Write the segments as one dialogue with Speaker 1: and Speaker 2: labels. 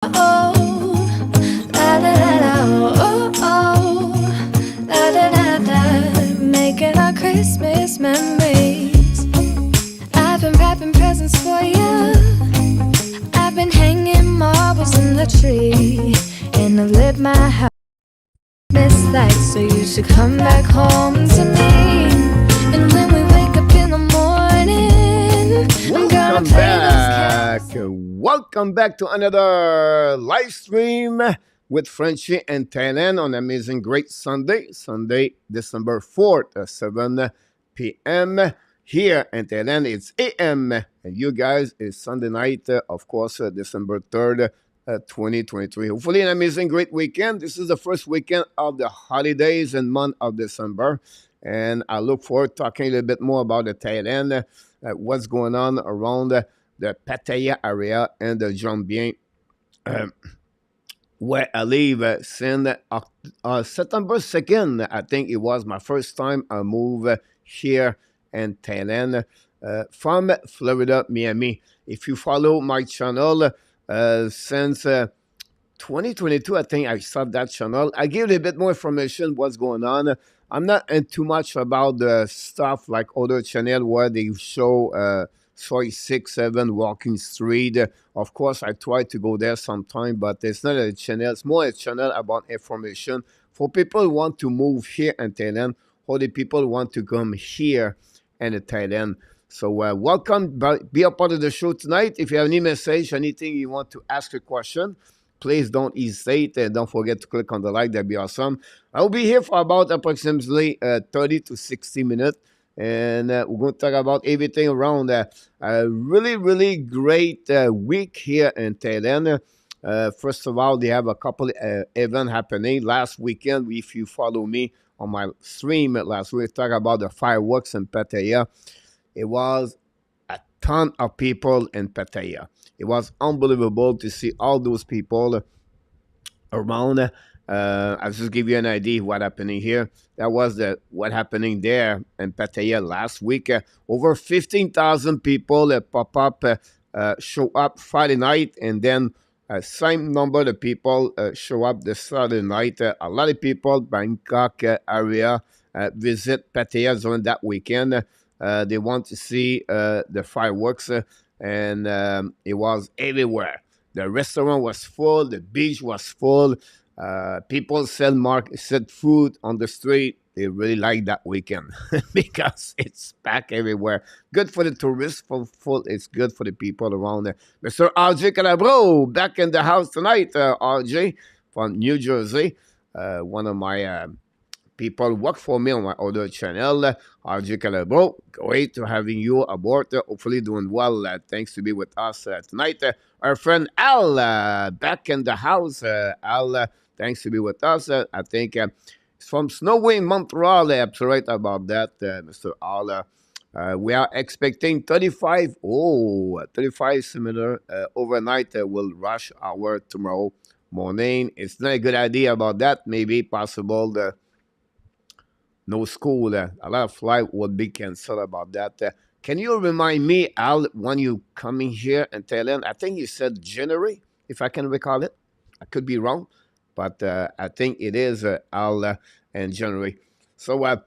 Speaker 1: Oh, la da da da, oh, oh, la da da da, making our Christmas memories. I've been wrapping presents for you. I've been hanging marbles in the tree, and I've lit my house Miss lights, so you should come back home to me. And when we wake up in the morning, I'm gonna
Speaker 2: Welcome
Speaker 1: play those
Speaker 2: back.
Speaker 1: carols.
Speaker 2: Welcome back to another live stream with Frenchy and Thailand on Amazing Great Sunday, December 4th, 7 p.m. Here in Thailand, it's a.m. And you guys, it's Sunday night, of course, December 3rd, 2023. Hopefully, an amazing, great weekend. This is the first weekend of the holidays and month of December. And I look forward to talking a little bit more about the Thailand, what's going on around the Pattaya area and the Jomtien, uh, where I live since September 2nd. I think it was my first time I moved here in Thailand from Florida, Miami. If you follow my channel since 2022, I think I started that channel. I give you a bit more information what's going on. I'm not in too much about the stuff like other channel where they show sorry 6 7 walking street. Of course, I try to go there sometime, but it's not a channel. It's more a channel about information for people who want to move here in Thailand, or the people who want to come here in Thailand. So welcome, be a part of the show tonight. If you have any message, anything you want to ask a question, please don't hesitate and don't forget to click on the like. That'd be awesome. I'll be here for about approximately 30 to 60 minutes. And we're going to talk about everything around a really, really great week here in Thailand. First of all, they have a couple events happening. Last weekend, if you follow me on my stream last week, talk about the fireworks in Pattaya. It was a ton of people in Pattaya. It was unbelievable to see all those people around. I'll just give you an idea what happening here. That was what happening there in Pattaya last week. Over 15,000 people pop up, show up Friday night, and then same number of people show up the Saturday night. A lot of people, Bangkok area, visit Pattaya during that weekend. They want to see the fireworks, and it was everywhere. The restaurant was full. The beach was full. People sell food on the street. They really like that weekend because it's packed everywhere. Good for the tourists, full. It's good for the people around there. Mr. RJ Calabro back in the house tonight. RJ from New Jersey, one of my people work for me on my other channel, RJ Calabro. Great to having you aboard. Hopefully doing well. Thanks to be with us tonight. Our friend Al back in the house. Al, thanks to be with us. I think it's from Snowy Montreal. I'm right about that, Mr. Al. We are expecting 35. Oh, 35 similar overnight will rush hour tomorrow morning. It's not a good idea about that. Maybe possible no school. A lot of flight would be canceled about that. Can you remind me, Al, when you coming here in Thailand? I think you said January, if I can recall it. I could be wrong, but I think it is Al in January. So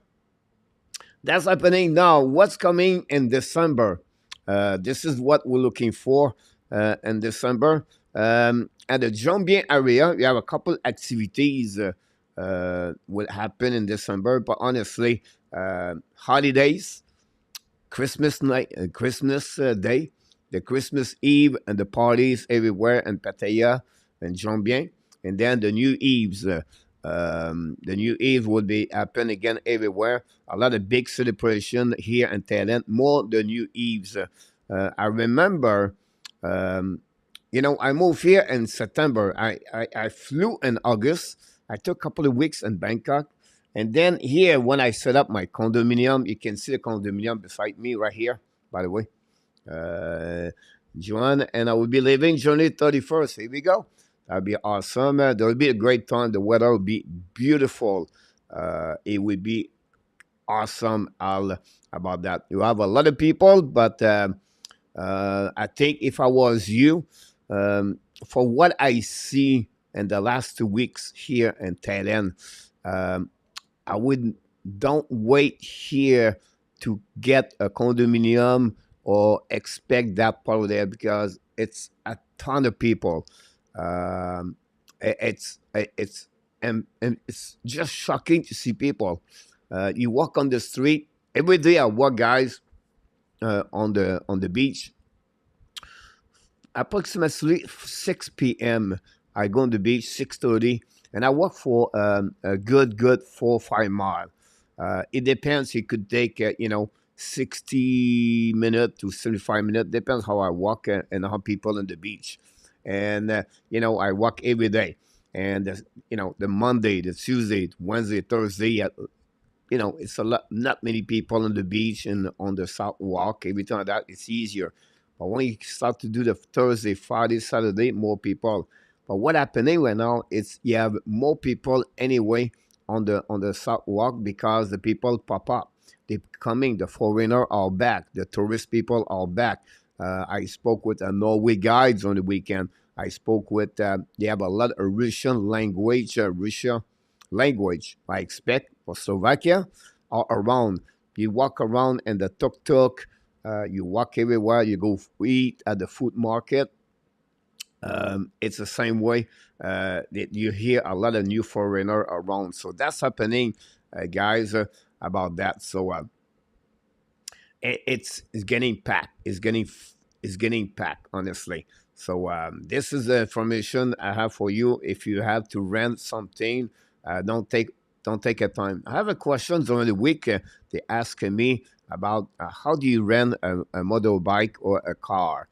Speaker 2: that's happening now. What's coming in December? This is what we're looking for in December. At the Jomtien area, we have a couple activities will happen in December. But honestly, holidays, Christmas night, Christmas day, the Christmas Eve, and the parties everywhere in Pattaya and Jomtien, and then the New Eves. The New Eve will be happen again everywhere. A lot of big celebration here in Thailand. More the New Eves. I remember, I moved here in September. I flew in August. I took a couple of weeks in Bangkok. And then here, when I set up my condominium, you can see the condominium beside me right here, by the way. Joanne, and I will be leaving January 31st. Here we go. That'll be awesome. There will be a great time. The weather will be beautiful. It will be awesome all about that. You have a lot of people, but I think if I was you, For what I see in the last 2 weeks here in Thailand, um, I would don't wait here to get a condominium or expect that part of there because it's a ton of people. Um, it's and it's just shocking to see people. You walk on the street every day. I walk guys on the beach approximately 6 p.m. I go on the beach 6:30, and I walk for a good 4 or 5 miles. It depends. It could take 60 minutes to 75 minutes. Depends how I walk and how people on the beach. And I walk every day. And the Monday, the Tuesday, Wednesday, Thursday, it's a lot, not many people on the beach and on the sidewalk. Every time that, it's easier. But when you start to do the Thursday, Friday, Saturday, more people. But what happening right now is you have more people anyway on the sidewalk because the people pop up. They coming. The foreigner are back. The tourist people are back. I spoke with a Norway guides on the weekend. I spoke with. They have a lot of Russian language. Russia language. I expect for Slovakia or around. You walk around in the tuk tuk. You walk everywhere. You go eat at the food market. It's the same way that you hear a lot of new foreigner around. So that's happening, guys, about that. So it's getting packed. It's getting packed, honestly. So this is the information I have for you. If you have to rent something, don't take a time. I have a question during the week. They asking me about how do you rent a motorbike or a car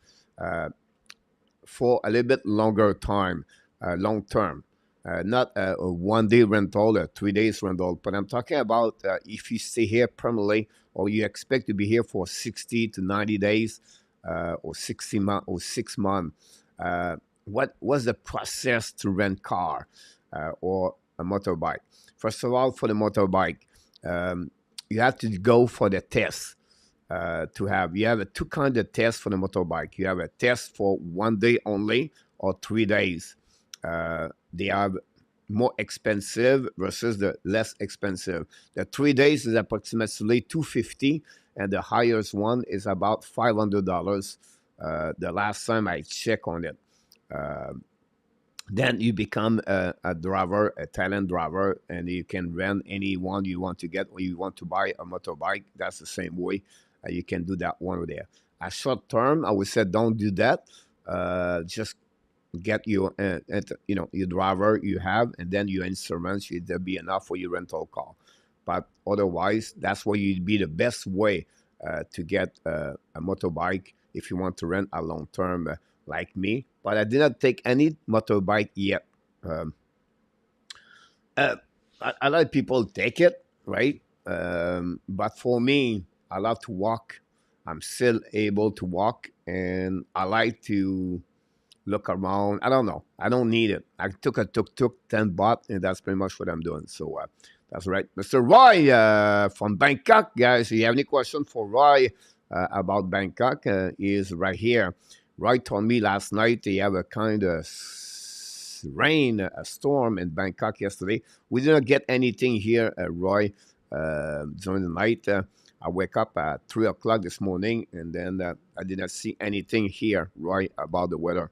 Speaker 2: for a little bit longer time, long term. Not a 1 day rental, a 3 days rental, but I'm talking about if you stay here permanently or you expect to be here for 60 to 90 days or 60 months or 6 months. What was the process to rent car or a motorbike? First of all, for the motorbike, you have to go for the test to have. You have a two kind of test for the motorbike. You have a test for 1 day only or 3 days. They are more expensive versus the less expensive. The 3 days is approximately 250, and the highest one is about $500. The last time I checked on it. Uh, then you become a driver, a talent driver, and you can rent any one you want to get, or you want to buy a motorbike. That's the same way you can do that one there. A short term, I would say don't do that. Just get your your driver you have, and then your insurance should there be enough for your rental car. But otherwise, that's where you'd be the best way to get a motorbike if you want to rent a long term like me. But I did not take any motorbike yet. Um, a lot of people take it, right? But for me, I love to walk. I'm still able to walk, and I like to look around. I don't know. I don't need it. I took a tuk tuk 10 baht, and that's pretty much what I'm doing. So that's right. Mr. Roy from Bangkok, guys. If you have any question for Roy about Bangkok, he is right here. Roy told me last night they have a kind of rain, a storm in Bangkok yesterday. We didn't get anything here, Roy, during the night. I wake up at 3 o'clock this morning, and then I did not see anything here, Roy, about the weather.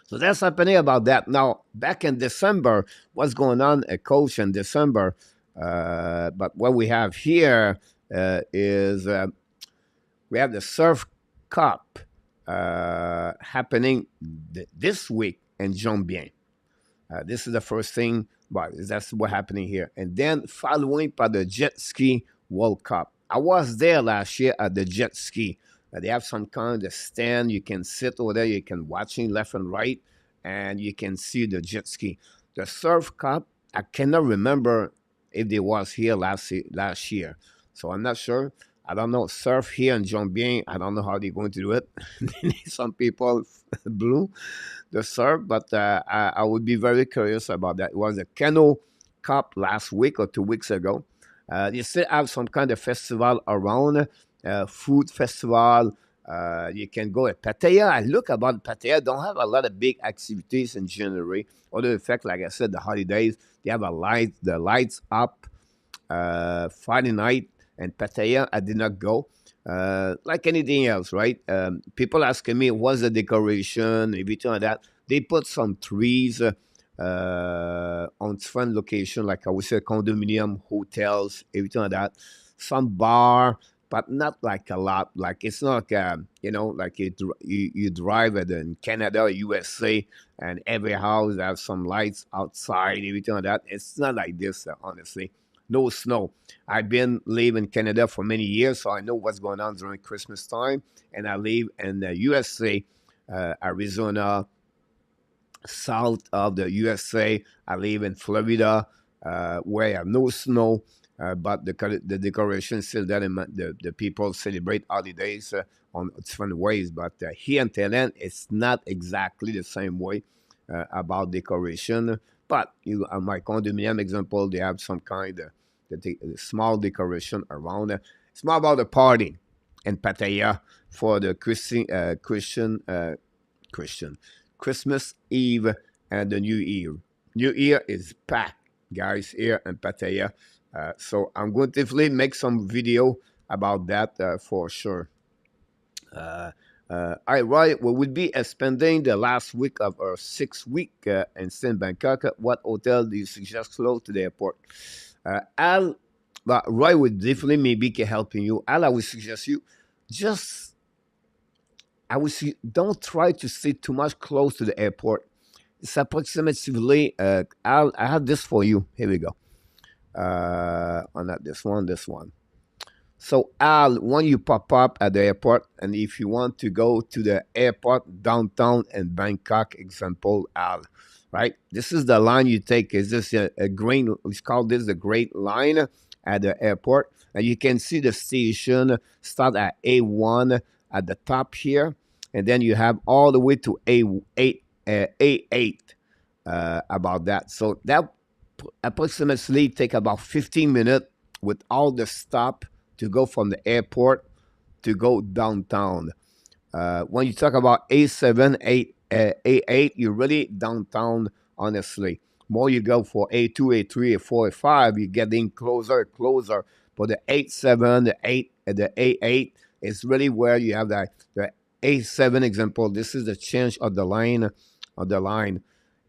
Speaker 2: So that's happening about that. Now, back in December, what's going on, Coach, in December? But what we have here is we have the Surf Cup happening this week in Jomtien. This is the first thing, but that's what's happening here. And then following by the Jet Ski World Cup. I was there last year at the jet ski. They have some kind of stand. You can sit over there. You can watching left and right, and you can see the jet ski. The Surf Cup, I cannot remember if they was here last year. So I'm not sure. I don't know. Surf here in Jomtien, I don't know how they're going to do it. Some people blew the surf, but I would be very curious about that. It was a canoe cup last week or 2 weeks ago. You still have some kind of festival around, food festival, You can go at Pattaya. I look about Pattaya. Don't have a lot of big activities in January. Other effect, like I said, the holidays. They have the lights up Friday night, and Pattaya, I did not go. Like anything else, right? People asking me, what's the decoration, everything like that. They put some trees on different location, like I would say condominium, hotels, everything like that. Some bar, but not like a lot. Like it's not like like you drive in Canada, USA, and every house has some lights outside, everything like that. It's not like this, honestly. No snow. I've been live in Canada for many years, so I know what's going on during Christmas time. And I live in the USA, Arizona, south of the USA. I live in Florida, where I have no snow, but the decoration still there. And the people celebrate holidays on different ways. But here in Thailand, it's not exactly the same way about decoration. But on my condominium example, they have some kind of small decoration around. It's more about the party in Pattaya for the Christian Christmas Eve and the New Year. New Year is packed, guys, here in Pattaya. So I'm going to definitely make some video about that for sure. I right, we will be spending the last week of our 6 week in St. Bangkok. What hotel do you suggest close to the airport? Al, but Roy would definitely maybe can helping you. Al, I would suggest you just I would say don't try to stay too much close to the airport. It's approximately. I have this for you. Here we go. Not this one. This one. So Al, when you pop up at the airport, and if you want to go to the airport downtown in Bangkok, example Al, right? This is the line you take. Is this a green? Let's call this the Great Line at the airport, and you can see the station start at A1 at the top here, and then you have all the way to A8 about that. So that approximately take about 15 minutes with all the stop to go from the airport to go downtown. When you talk about A7, A8, you're really downtown, honestly. More you go for A2, A3, A4, A5, you're getting closer, closer. But the 8-7, the A8 is really where you have the A7 example. This is the change of the line.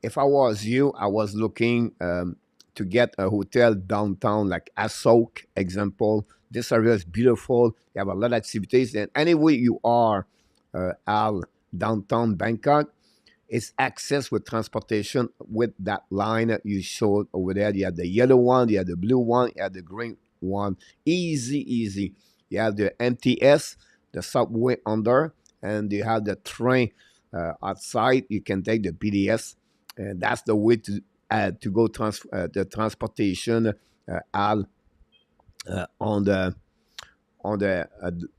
Speaker 2: If I was you, I was looking to get a hotel downtown, like Asok example. This area is beautiful. You have a lot of activities, and anywhere you are, Al, downtown Bangkok, it's access with transportation with that line that you showed over there. You have the yellow one, you have the blue one, you have the green one. Easy, easy. You have the MTS, the subway under, and you have the train outside. You can take the BDS, and that's the way to go the transportation Al on the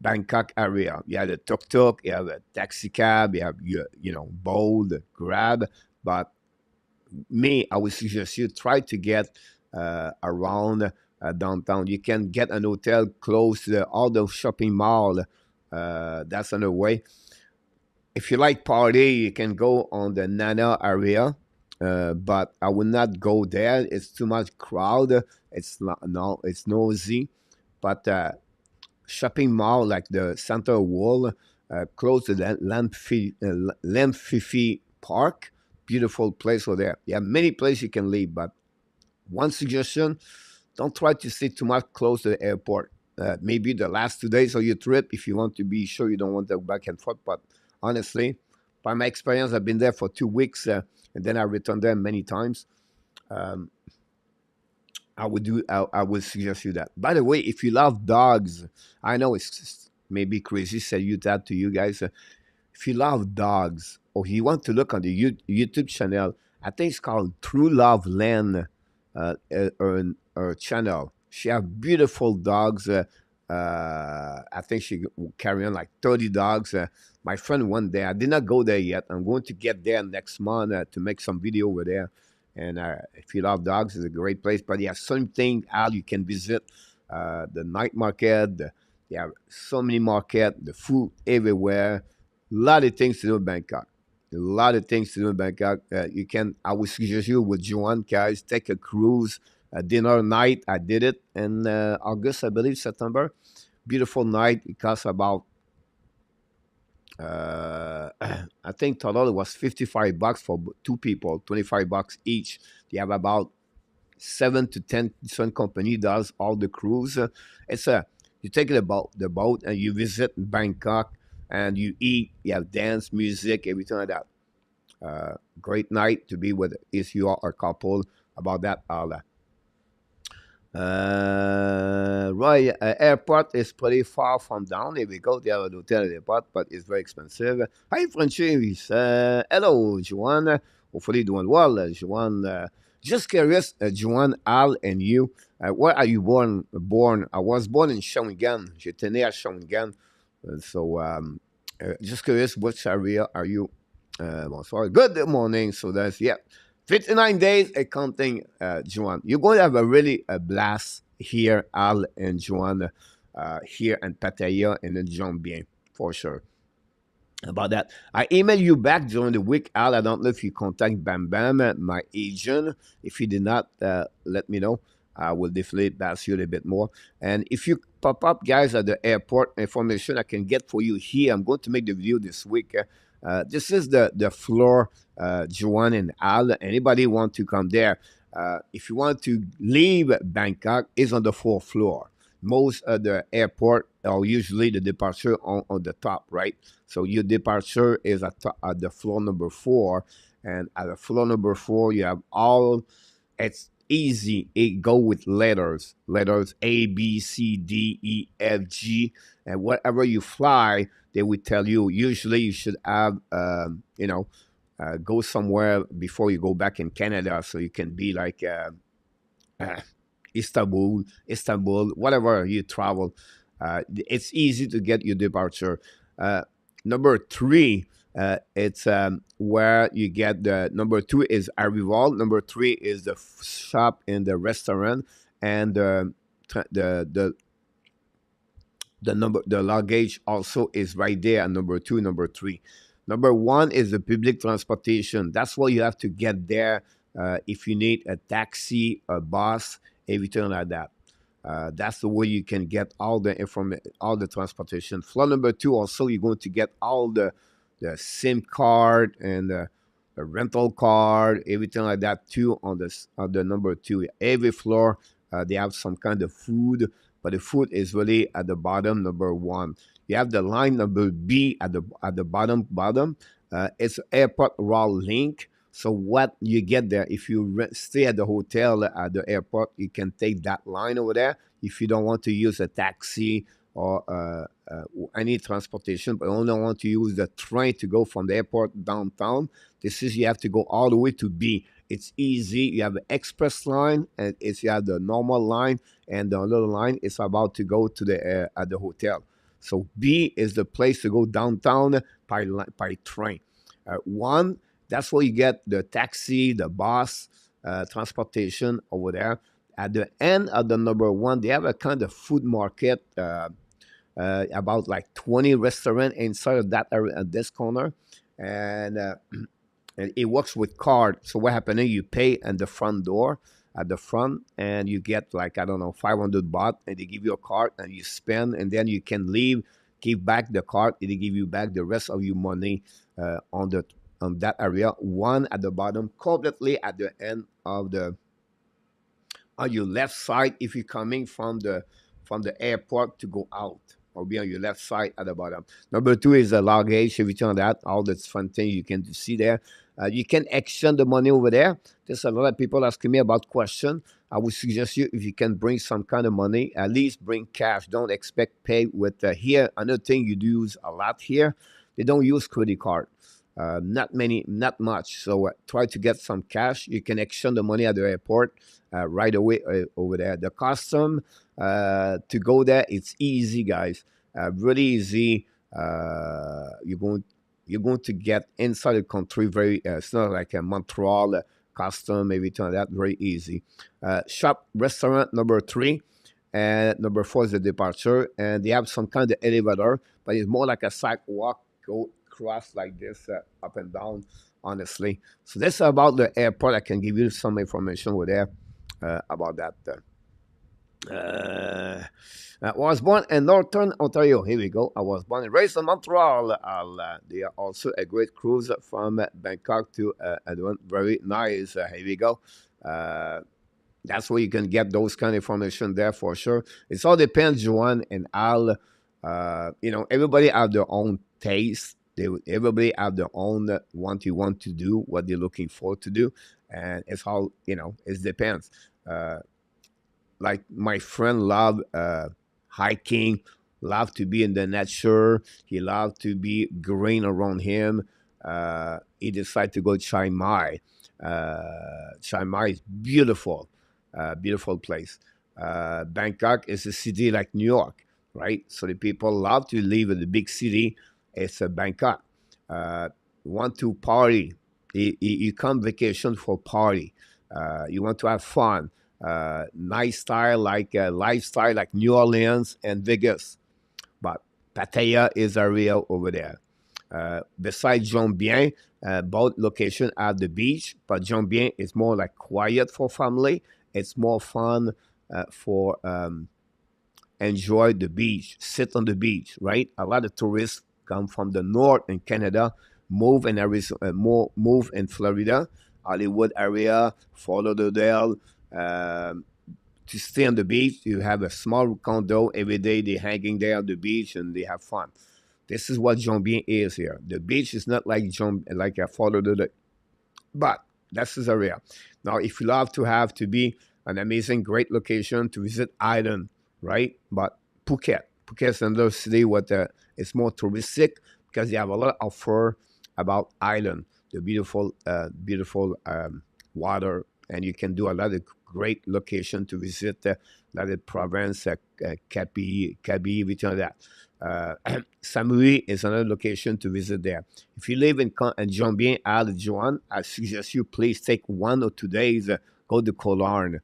Speaker 2: Bangkok area. You have the tuk tuk, you have a taxi cab, you have Bold, Grab. But me, I would suggest you try to get around downtown. You can get an hotel close to all the shopping mall. That's another way. If you like party, you can go on the Nana area. But I would not go there. It's too much crowd. It's not, no, it's noisy. But shopping mall like the Center Wall, close to the Lamfifi Park, beautiful place over there. You have many places you can live, but one suggestion: don't try to stay too much close to the airport. Maybe the last 2 days of your trip, if you want to be sure you don't want to go back and forth. But honestly, by my experience, I've been there for 2 weeks, and then I returned there many times. Um, I would suggest you that. By the way, if you love dogs, I know it's just maybe crazy say you that to you guys. If you love dogs or you want to look on the YouTube channel, I think it's called True Love Land, her channel. She have beautiful dogs. I think she carry on like 30 dogs. My friend went there. I did not go there yet. I'm going to get there next month to make some video over there. And if you love dogs, it's a great place. But yeah, same thing, Al, you can visit the night market. They have so many market, the food everywhere. A lot of things to do in Bangkok. A lot of things to do in Bangkok. You can, I would suggest you with Joanne, guys, take a cruise, a dinner night. I did it in August, I believe, September. Beautiful night. It costs about, I think total it was $55 for two people, $25 each. They have about 7 to 10 different company does all the cruise. It's a you take the boat and you visit Bangkok and you eat, you have dance, music, everything like that. Great night to be with if you are a couple about that all. Right, airport is pretty far from down. Here we go. They have a hotel at the airport, but it's very expensive. Hi, Frenchy. Hello, Joanne. Hopefully doing well, Joanne. Just curious, Joanne, Al, and you. Where are you born? I was born in Shawinigan. J'étais né à Shawinigan. Just curious, which area are you? Bonsoir. Good morning. So that's, yeah. 59 days and counting, Joanne. You're going to have a really a blast here, Al and Joanne, here in Pattaya and in Jomtien, for sure. About that, I email you back during the week, Al. I don't know if you contact Bam Bam, my agent. If you did not, let me know. I will definitely pass you a little bit more. And if you pop up, guys, at the airport information I can get for you here, I'm going to make the video this week. This is the floor, Joanne and Al. Anybody want to come there? If you want to leave Bangkok, is on the fourth floor. Most of the airport are usually the departure on the top, right? So your departure is at the floor number 4, and at the floor number 4 you have all. It's easy. It go with letters A, B, C, D, E, F, G, and whatever you fly, they will tell you. Usually, you should have, go somewhere before you go back in Canada, so you can be like uh, Istanbul, whatever you travel. It's easy to get your departure. Number 3, it's where you get the number 2 is arrival. Number 3 is the shop in the restaurant, and the luggage also is right there at number 2, number 3. Number 1 is the public transportation. That's where you have to get there. If you need a taxi, a bus, everything like that. That's the way you can get all the information, all the transportation. Floor number 2, also you're going to get all the SIM card and the rental card, everything like that too on the number 2. Every floor they have some kind of food, but the food is really at the bottom, number 1. You have the line number B at the bottom. It's airport raw link. So what you get there, if you stay at the hotel at the airport, you can take that line over there. If you don't want to use a taxi or any transportation, but only want to use the train to go from the airport downtown, this is you have to go all the way to B. It's easy. You have the express line, and you have the normal line, and the little line is about to go to the at the hotel. So B is the place to go downtown by train. 1, that's where you get the taxi, the bus, transportation over there. At the end of the number 1, they have a kind of food market, about like 20 restaurant inside of that area, at this corner, and and it works with card. So what happening? You pay at the front door, at the front, and you get like, I don't know, 500 baht, and they give you a card, and you spend, and then you can leave, give back the card, and they give you back the rest of your money on that area. 1 at the bottom, completely at the end of the on your left side if you're coming from the airport to go out, or be on your left side at the bottom. Number 2 is the luggage, everything on that, all the fun things you can see there. You can exchange the money over there. There's a lot of people asking me about question. I would suggest you, if you can bring some kind of money, at least bring cash. Don't expect pay with here. Another thing you do use a lot here, they don't use credit card. Not much. So try to get some cash. You can exchange the money at the airport right away over there. The custom to go there, it's easy, guys. Really easy. You're going to get inside the country very. It's not like a Montreal custom, maybe like that. Very easy. Shop restaurant number 3. and number 4 is the departure. And they have some kind of elevator, but it's more like a sidewalk, go cross like this, up and down, honestly. So that's about the airport. I can give you some information with there about that. I was born in Northern Ontario. Here we go. I was born and raised in Montreal. They are also a great cruise from Bangkok to Adwan. Very nice. Here we go. That's where you can get those kind of information there for sure. It all depends, Joanne and Al. Everybody have their own taste. Everybody have their own what you want to do, what they're looking for to do, and it's all it depends. Like my friend loved hiking, loved to be in the nature. He loved to be green around him. He decided to go Chiang Mai. Chiang Mai is beautiful, beautiful place. Bangkok is a city like New York, right? So the people love to live in the big city. It's a Bangkok. Want to party? You come vacation for party. You want to have fun. Nice style like lifestyle like New Orleans and Vegas, but Pattaya is a real over there. Besides Jomtien, both locations have the beach, but Jomtien is more like quiet for family. It's more fun for enjoy the beach, sit on the beach, right? A lot of tourists come from the north in Canada, move in Arizona, move in Florida, Hollywood area, Fort Lauderdale, to stay on the beach. You have a small condo every day. They're hanging there on the beach and they have fun. This is what Jomtien is here. The beach is not like a Fort Lauderdale, but that's his area. Now, if you love to have to be an amazing, great location to visit island, right? But Phuket is another city what it's more touristic because they have a lot of offer about island, the beautiful water, and you can do a lot of great location to visit, like the province, Kapi, everything like that. Samui is another location to visit there. If you live in Jomtien, Joanne, I suggest you please take 1 or 2 days, go to Kolarn.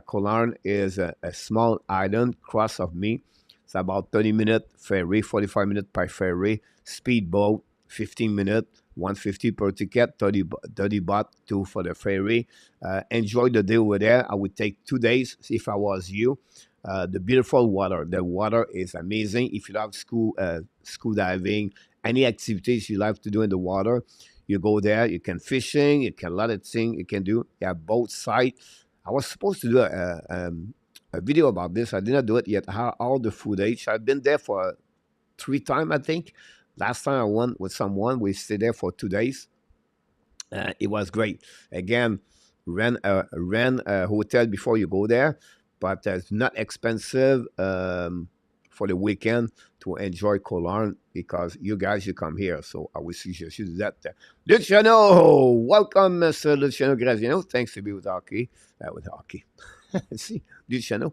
Speaker 2: Kolarn is a small island cross of me. It's about 30-minute ferry, 45 minutes by ferry, speedboat, 15 minutes, 150 per ticket, 30 baht two for the ferry. Enjoy the day over there. I would take 2 days if I was you. The beautiful water. The water is amazing. If you love school diving, any activities you like to do in the water, you go there. You can fishing. You can a lot of things you can do. You have boat side. I was supposed to do a video about this. I did not do it yet. How all the footage. I've been there for 3 times, I think. Last time I went with someone, we stayed there for 2 days. It was great. Again, rent a hotel before you go there, but it's not expensive for the weekend to enjoy Cologne because you guys you come here. So I would suggest you do that. Luciano, welcome, Mr. Luciano Graziano. Thanks to be with hockey. See, Luciano,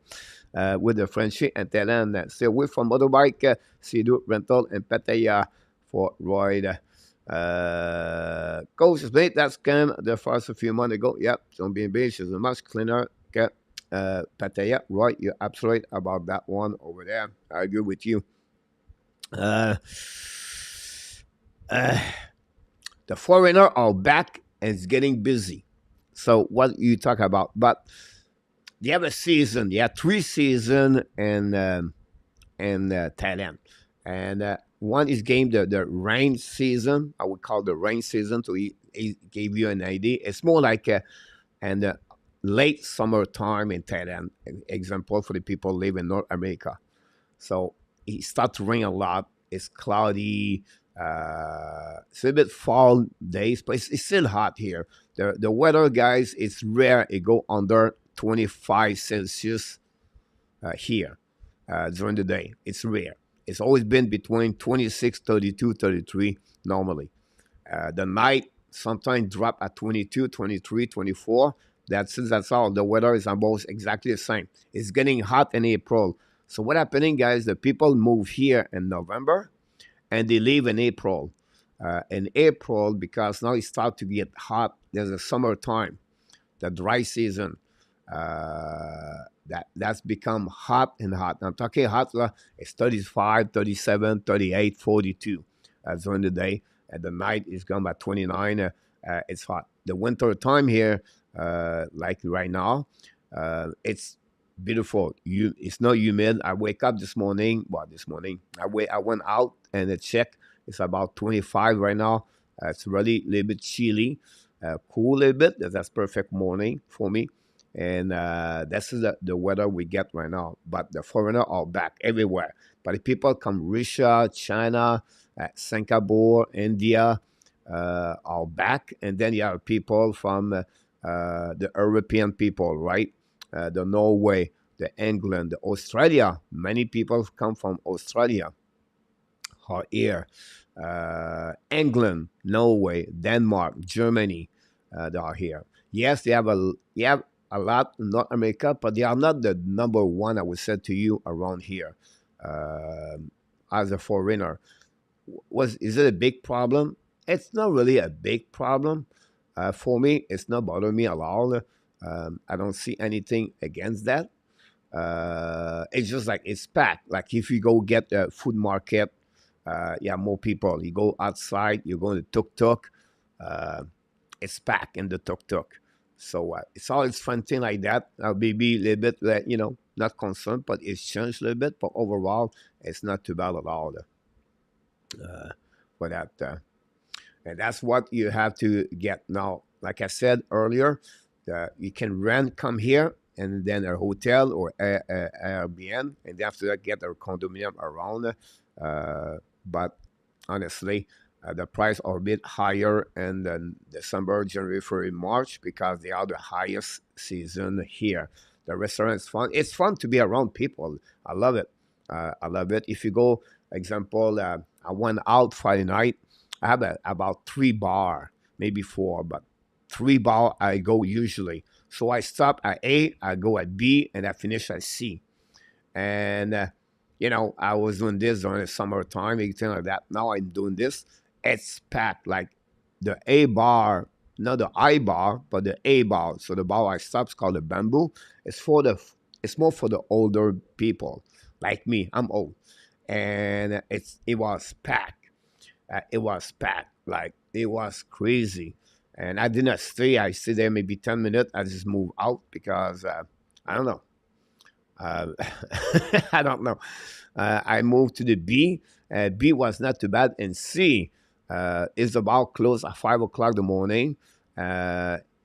Speaker 2: with the Frenchy and Thailand. Stay away from motorbike, Sea-Doo rental, and Pattaya for ride. Coach mate, that's came the first a few months ago. Yep, Zombie Beach is a much cleaner. Okay. Pattaya, right? You're absolute about that one over there. I agree with you. Uh, uh, the foreigner are back and it's getting busy. So what you talk about? But they have a season. They have 3 seasons in Thailand, and one is game the rain season. I would call the rain season to give you an idea. It's more like and late summertime in Thailand. Example for the people live in North America. So it starts to rain a lot. It's cloudy. It's a bit fall days, but it's still hot here. The weather, guys, it's rare. It go under 25 Celsius here during the day. It's rare. It's always been between 26, 32, 33 normally. The night sometimes drop at 22, 23, 24. That's all. The weather is almost exactly the same. It's getting hot in April. So what happening, guys? The people move here in November, and they leave in April. In April, because now it starts to get hot. There's a summertime, the dry season. That's become hot and hot. I'm talking hot. It's 35, 37, 38, 42 during the day. At the night, it's gone by 29. It's hot. The winter time here, like right now, it's beautiful. It's not humid. I wake up this morning. Well, this morning I went out and I checked. It's about 25 right now. It's really a little bit chilly, cool a little bit. That's perfect morning for me. And this is the weather we get right now. But the foreigners are back everywhere. But the people from Russia, China, Singapore, India are back. And then you have people from the European people, right? The Norway, the England, the Australia. Many people come from Australia are here. England, Norway, Denmark, Germany, they are here. Yes, they have a lot in North America, but they are not the number one. I would say to you around here uh, as a foreigner. Was Is it a big problem? It's not really a big problem for me. It's not bothering me at all. I don't see anything against that. It's just like it's packed. Like if you go get a food market, yeah, more people. You go outside, you go to tuk tuk, uh, it's packed in the tuk tuk. So it's always fun thing like that. I'll be a little bit, not concerned, but it's changed a little bit. But overall, it's not too bad at all for that. And that's what you have to get now. Like I said earlier, you can rent, come here, and then a hotel or Airbnb, and after that get a condominium around. But honestly, the price are a bit higher in then December, January, February, March because they are the highest season here. The restaurant is fun. It's fun to be around people. I love it. I love it. If you go, example, I went out Friday night. I have about three bar, maybe four, but three bar I go usually. So I stop at A, I go at B, and I finish at C. And I was doing this during the summertime, anything like that. Now I'm doing this. It's packed. Like the A bar, not the I bar, but the A bar. So the bar I stop is called the bamboo. It's more for the older people like me. I'm old, and it was packed. It was packed. Like it was crazy. And I did not stay. I stayed there maybe 10 minutes. I just moved out because I don't know. Uh, I don't know. I moved to the B. B was not too bad. And C is about close at 5 o'clock in the morning.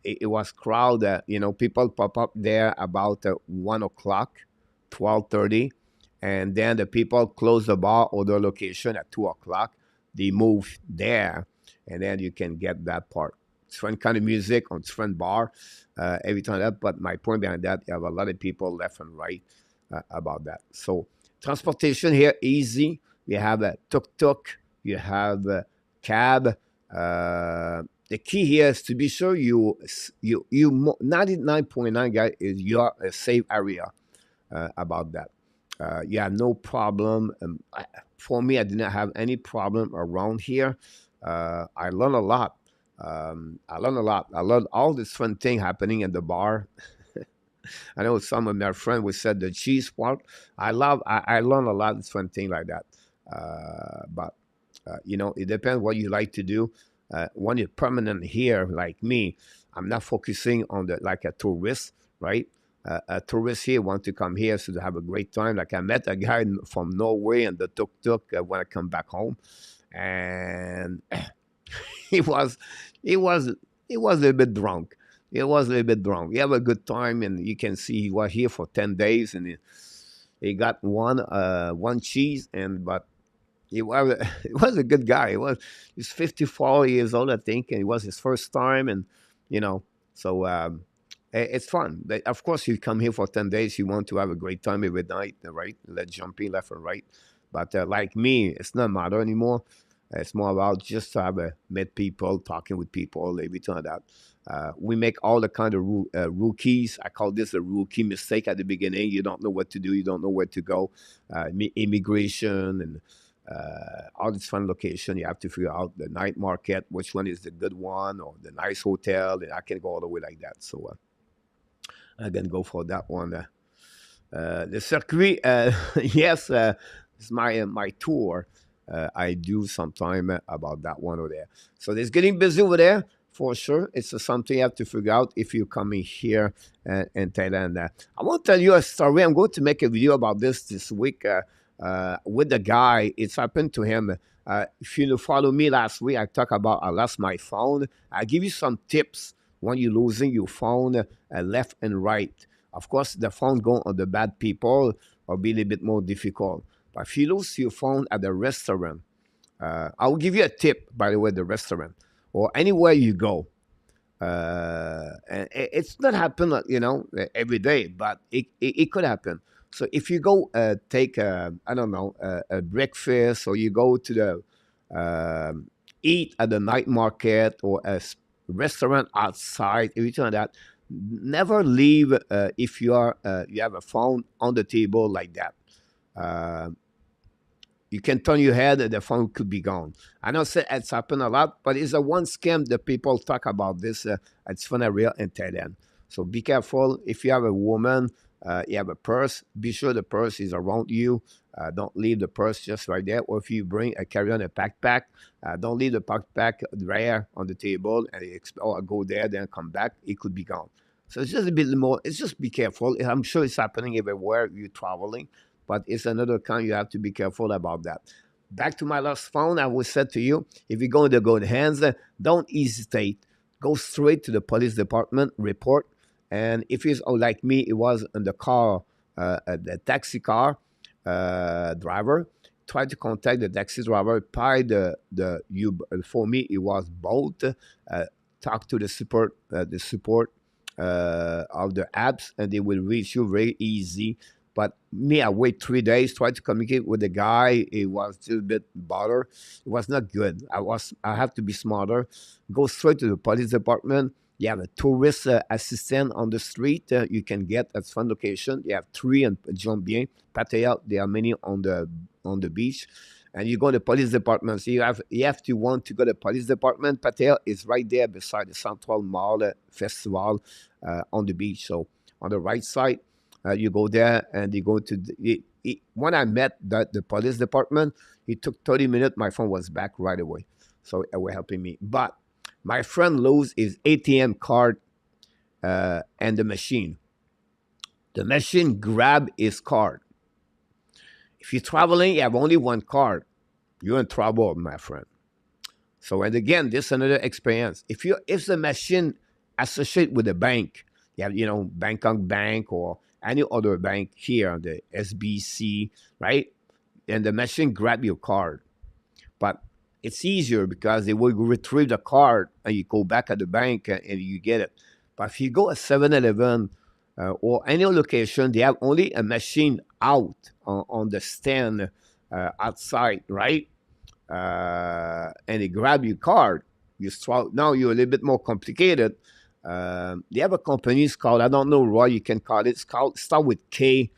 Speaker 2: It was crowded. People pop up there about 1 o'clock, 12:30, and then the people close the bar or the location at 2 o'clock. They move there, and then you can get that part. Different kind of music on different bar every time that. But my point behind that, you have a lot of people left and right about that. So transportation here easy. You have a tuk tuk. You have a cab. The key here is to be sure you 99.9 guys is your a safe area about that. You have no problem. For me, I did not have any problem around here. I learned a lot. I learned a lot. I learned all this fun thing happening in the bar. I know some of my friends would said the cheese part. I learned a lot of fun thing like that. But it depends what you like to do. When you're permanent here, like me, I'm not focusing on the like a tourist, right? A tourist here want to come here so to have a great time. Like I met a guy from Norway and the tuk tuk when I come back home, and he was he was he was a little bit drunk. He was a little bit drunk. He have a good time, and you can see he was here for 10 days, and he got one cheese, and but he was he was a good guy. He's 54 years old, I think, and it was his first time, and you know, so it's fun. Of course, you come here for 10 days, you want to have a great time every night, right? Let's jump in left and right. But like me, it's not matter anymore. It's more about just to have met people, talking with people, everything like that. We make all the kind of rookies. I call this a rookie mistake at the beginning. You don't know what to do. You don't know where to go. Immigration and all this fun location. You have to figure out the night market, which one is the good one, or the nice hotel. And I can go all the way like that. So I can go for that one. The circuit, yes, it's my tour. I do sometime about that one over there. So it's getting busy over there for sure. It's something you have to figure out if you're coming here in Thailand. I want to tell you a story. I'm going to make a video about this week with the guy. It's happened to him. If you follow me last week, I talked about I lost my phone. I give you some tips when you're losing your phone left and right. Of course, the phone going on the bad people will be a little bit more difficult. But if you lose your phone at the restaurant, I will give you a tip, by the way, the restaurant or anywhere you go. And it's not happen, every day, but it could happen. So if you go take I don't know a breakfast, or you go to the eat at the night market or a restaurant outside, everything like that, never leave if you have a phone on the table like that. Uh, you can turn your head and the phone could be gone. I know it's happened a lot, but it's a one scam that people talk about this. It's fun real in Thailand. So be careful. If you have a woman, you have a purse, be sure the purse is around you. Don't leave the purse just right there. Or if you bring a carry on a backpack, don't leave the backpack there on the table and go there, then come back. It could be gone. So it's just a bit more, it's just be careful. I'm sure it's happening everywhere you're traveling, but it's another kind you have to be careful about that. Back to my last phone, I will said to you, if you're going to go in hands, don't hesitate. Go straight to the police department, report. And if it's like me, it was in the car, the taxi car driver. Try to contact the taxi driver. Pay the you for me. It was both. Talk to the support of the apps, and they will reach you very easy. But me, I wait 3 days, try to communicate with the guy. It was still a bit bother. It was not good. I have to be smarter. Go straight to the police department. You have a tourist assistant on the street. You can get at fun location. You have three in Jomtien, Pattaya. There are many on the beach. And you go to the police department. So you have to want to go to the police department. Pattaya is right there beside the Central Mall Festival on the beach. So on the right side, you go there and you go to when I met the police department, it took 30 minutes. My phone was back right away. So they were helping me. But my friend lose his ATM card and the machine. The machine grabbed his card. If you're traveling, you have only one card. You're in trouble, my friend. So, and again, this is another experience. If the machine associate with a bank, you have, Bangkok Bank or any other bank here, the SBC, right? And the machine grab your card. But it's easier because they will retrieve the card and you go back at the bank and you get it. But if you go at 7-Eleven or any location, they have only a machine out on the stand outside, right? And they grab your card. Now you're a little bit more complicated. They have a company called, I don't know what you can call it. It's called, start with K,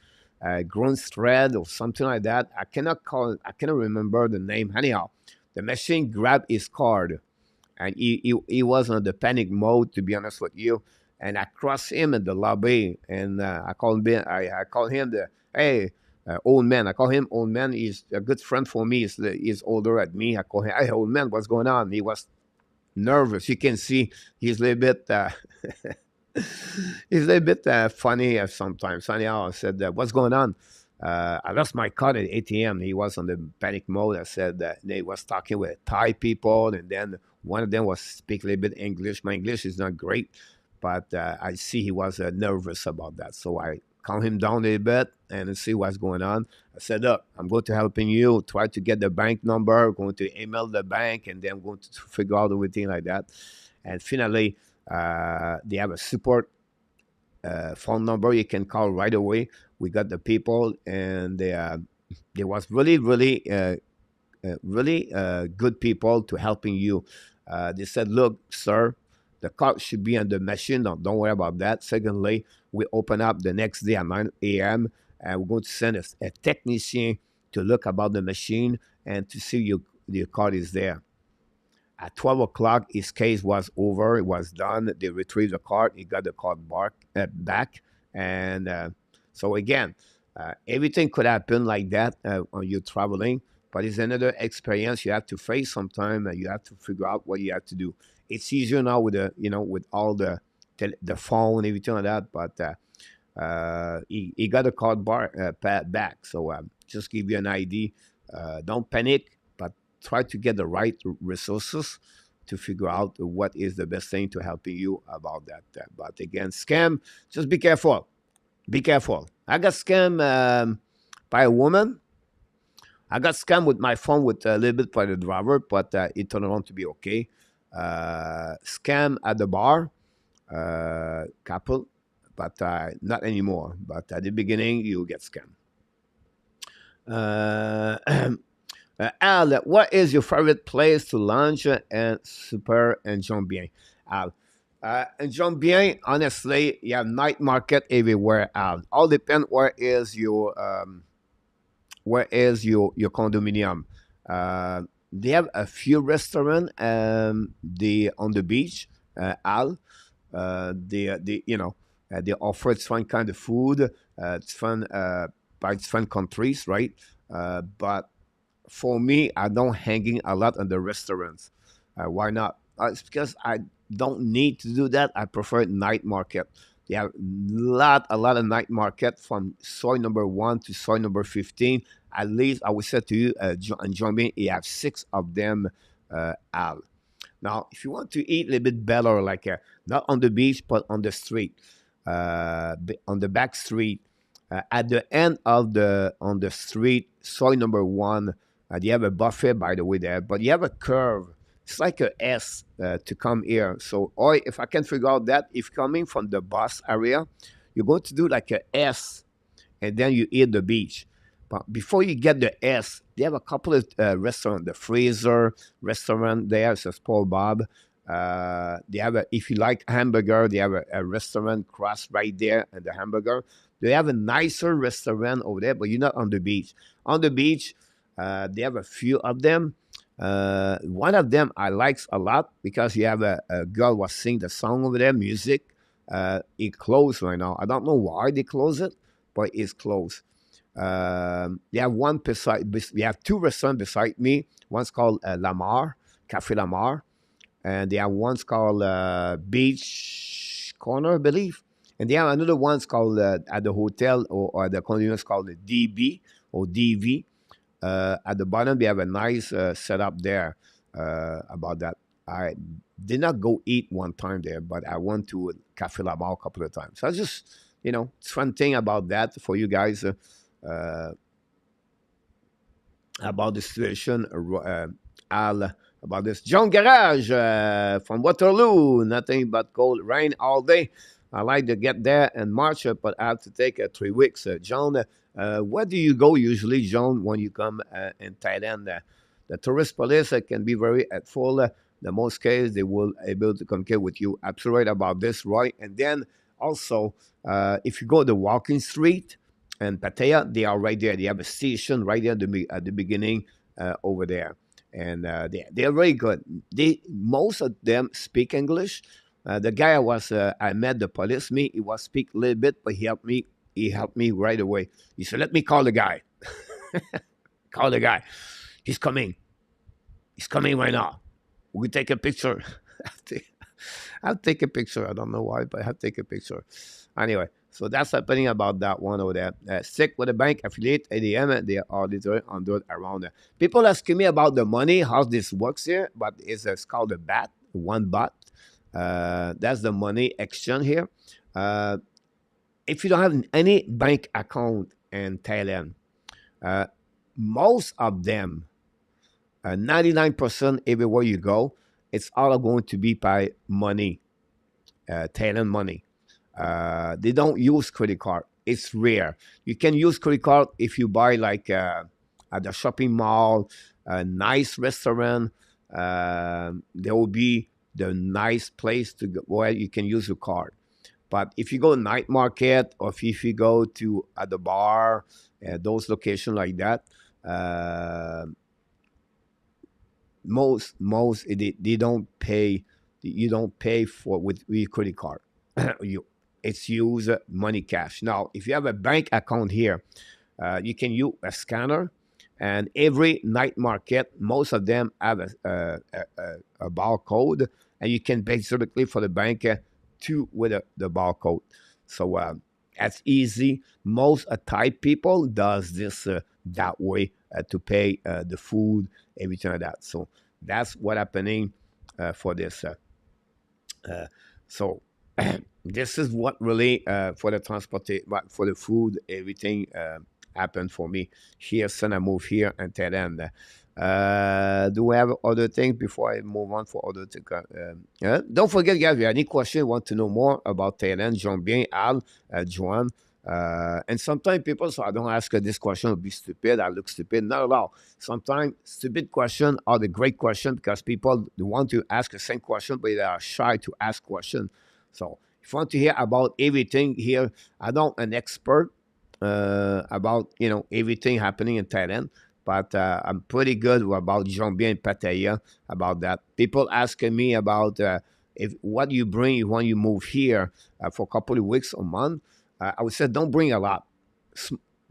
Speaker 2: Grunstred or something like that. I cannot remember the name. Anyhow, the machine grabbed his card and he was on the panic mode, to be honest with you. And I crossed him in the lobby and I called him hey, old man. I call him old man. He's a good friend for me. He's older at me. I call him, hey, old man, what's going on? He was nervous. You can see he's a little bit he's a little bit funny sometimes. Anyhow, I said, what's going on? I lost my card at ATM. He was on the panic mode. I said that they was talking with Thai people, and then one of them was speaking a little bit English. My English is not great, but I see he was nervous about that. So I calm him down a little bit and see what's going on. I said, look, I'm going to helping you. Try to get the bank number. Going to email the bank, and then I'm going to figure out everything like that. And finally, they have a support phone number you can call right away. We got the people, and they was really, really good people to helping you. They said, look, sir, the card should be on the machine. Don't worry about that. Secondly, we open up the next day at 9 a.m. and we're going to send a technician to look about the machine and to see your card is there. At 12 o'clock, his case was over. It was done. They retrieved the card. He got the card back. And so again, everything could happen like that when you're traveling, but it's another experience you have to face sometime, and you have to figure out what you have to do. It's easier now with the with all the phone and everything like that, but he got a card bar back. So just give you an idea. Don't panic, but try to get the right resources to figure out what is the best thing to helping you about that. But again, scam, just be careful. Be careful. I got scammed by a woman. I got scammed with my phone with a little bit by the driver, but it turned out to be okay. Scam at the bar, couple, but not anymore. But at the beginning, you get scammed. Uh, Al, what is your favorite place to lunch and super and Jomtien? Al, and Jomtien, honestly, you have night market everywhere. Al, all depend where is your condominium. They have a few restaurants the on the beach. Al, they offer different kind of food. It's fun by different countries, right? But for me, I don't hanging a lot in the restaurants. Why not? It's because I don't need to do that. I prefer night market. They have a lot of night market from soy number 1 to soy number 15. At least I would say to you, and join me. You have 6 of them. Al. Now, if you want to eat a little bit better, like not on the beach but on the street, on the back street, at the end of the on the street, soy number 1, you have a buffet by the way there, but you have a curve. It's like a S to come here. So, or if I can figure out that, if coming from the bus area, you're going to do like a S, and then you eat the beach. But before you get the S, they have a couple of restaurants. The Freezer restaurant there, it's a Paul Bob. They have if you like hamburger, they have a restaurant cross right there, and the hamburger. They have a nicer restaurant over there, but you're not on the beach. On the beach, they have a few of them. One of them I likes a lot because you have a girl was sing the song over there, music. It closed right now. I don't know why they close it, but it's closed. They have one beside. We have 2 restaurants beside me. One's called Lamar, Cafe Lamar, and they have one's called Beach Corner, I believe, and they have another one's called at the hotel or the convenience called the DB or DV. At the bottom, they have a nice setup there about that. I did not go eat one time there, but I went to Cafe Lamar a couple of times. So I just, it's fun thing about that for you guys. Uh, about the situation, Al, about this. John Garage from Waterloo, nothing but cold rain all day. I like to get there in March, but I have to take 3 weeks. John, where do you go usually, John, when you come in Thailand? The tourist police can be very helpful. The most case, they will able to communicate with you. Absolutely right about this, Roy. And then also, if you go to Walking Street, and Pattaya, they are right there. They have a station right there at the beginning over there, and they are very good. They most of them speak English. The guy I met the police me. He was speak a little bit, but he helped me. He helped me right away. He said, "Let me call the guy. Call the guy. He's coming. He's coming right now. We take a picture." I'll take a picture. I don't know why, but I'll take a picture. Anyway, so that's happening about that one over there. Stick with the bank affiliate ADM. They are literally under around there. People asking me about the money, how this works here, but it's called a BAT, 1 baht. That's the money exchange here. Uh, if you don't have any bank account in Thailand, uh, most of them, 99% everywhere you go, it's all going to be by money, Thailand money. They don't use credit card. It's rare. You can use credit card if you buy like at the shopping mall, a nice restaurant. There will be the nice place to go where you can use your card. But if you go night market or if you go to at the bar, those locations like that, uh, most they don't pay. You don't pay for with your credit card. you it's use money cash. Now, if you have a bank account here, you can use a scanner, and every night market, most of them have a barcode, and you can basically for the bank to with the barcode. So that's easy. Most Thai people does this that way to pay the food, everything like that. So that's what happening for this. Uh, so this is what really for the transport, for the food, everything happened for me here since I moved here in Thailand. Do we have other things before I move on for other things? Yeah? Don't forget, guys, if you have any question, want to know more about Thailand, Jomtien, Al, Joan. And sometimes people, so I don't ask this question, will be stupid. I look stupid. Not at all. Sometimes stupid questions are the great question because people want to ask the same question, but they are shy to ask questions. So if you want to hear about everything here, I'm not an expert about everything happening in Thailand, but I'm pretty good about Jomtien and Pattaya about that. People asking me about if what you bring when you move here for a couple of weeks or month. I would say don't bring a lot.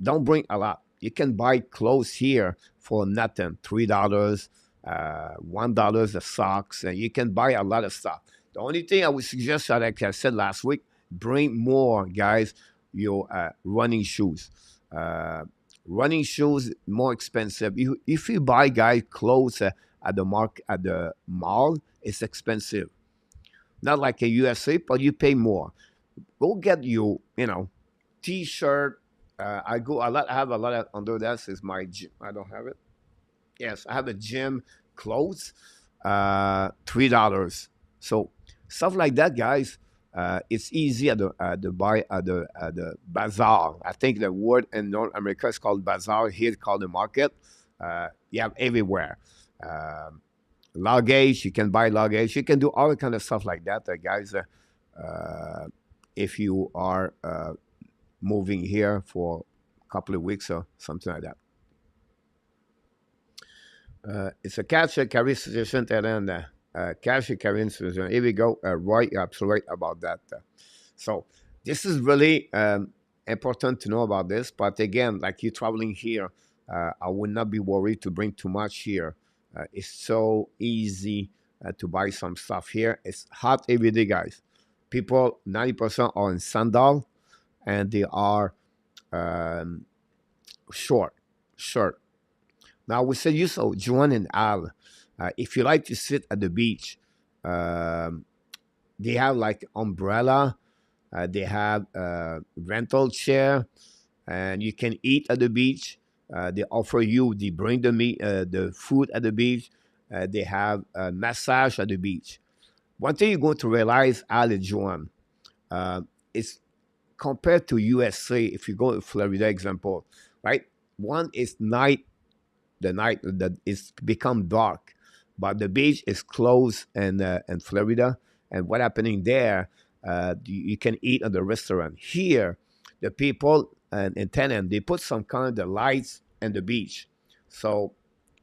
Speaker 2: Don't bring a lot. You can buy clothes here for nothing, $3, $1 the socks, and you can buy a lot of stuff. The only thing I would suggest, like I said last week, bring more, guys, your running shoes. Running shoes more expensive. If you buy, guys, clothes at the mall, it's expensive. Not like a USA, but you pay more. Go get you, t-shirt. I have a lot of under that is my gym. I don't have it. Yes, I have a gym clothes, $3. So stuff like that, guys. It's easy at the buy at the bazaar. I think the word in North America is called bazaar. Here it's called the market. You have everywhere. Luggage, you can buy luggage. You can do all kind of stuff like that, guys. If you are moving here for a couple of weeks or something like that. It's a cash and carry situation, and cash and carry situation. Here we go. Roy, you're absolutely right about that. So this is really important to know about this. But again, like you traveling here, I would not be worried to bring too much here. It's so easy to buy some stuff here. It's hot every day, guys. People, 90% are in sandal, and they are um, short, short. Now we say you so Joan and Al. If you like to sit at the beach, um, they have like umbrella. They have rental chair, and you can eat at the beach. They offer you. They bring the food at the beach. They have a massage at the beach. One thing you're going to realize, Al and Joan, is compared to USA. If you go to Florida, example, right? One is the night that it's become dark, but the beach is closed in Florida. And what happening there? You can eat at the restaurant. Here, the people in tenant they put some kind of the lights and the beach, so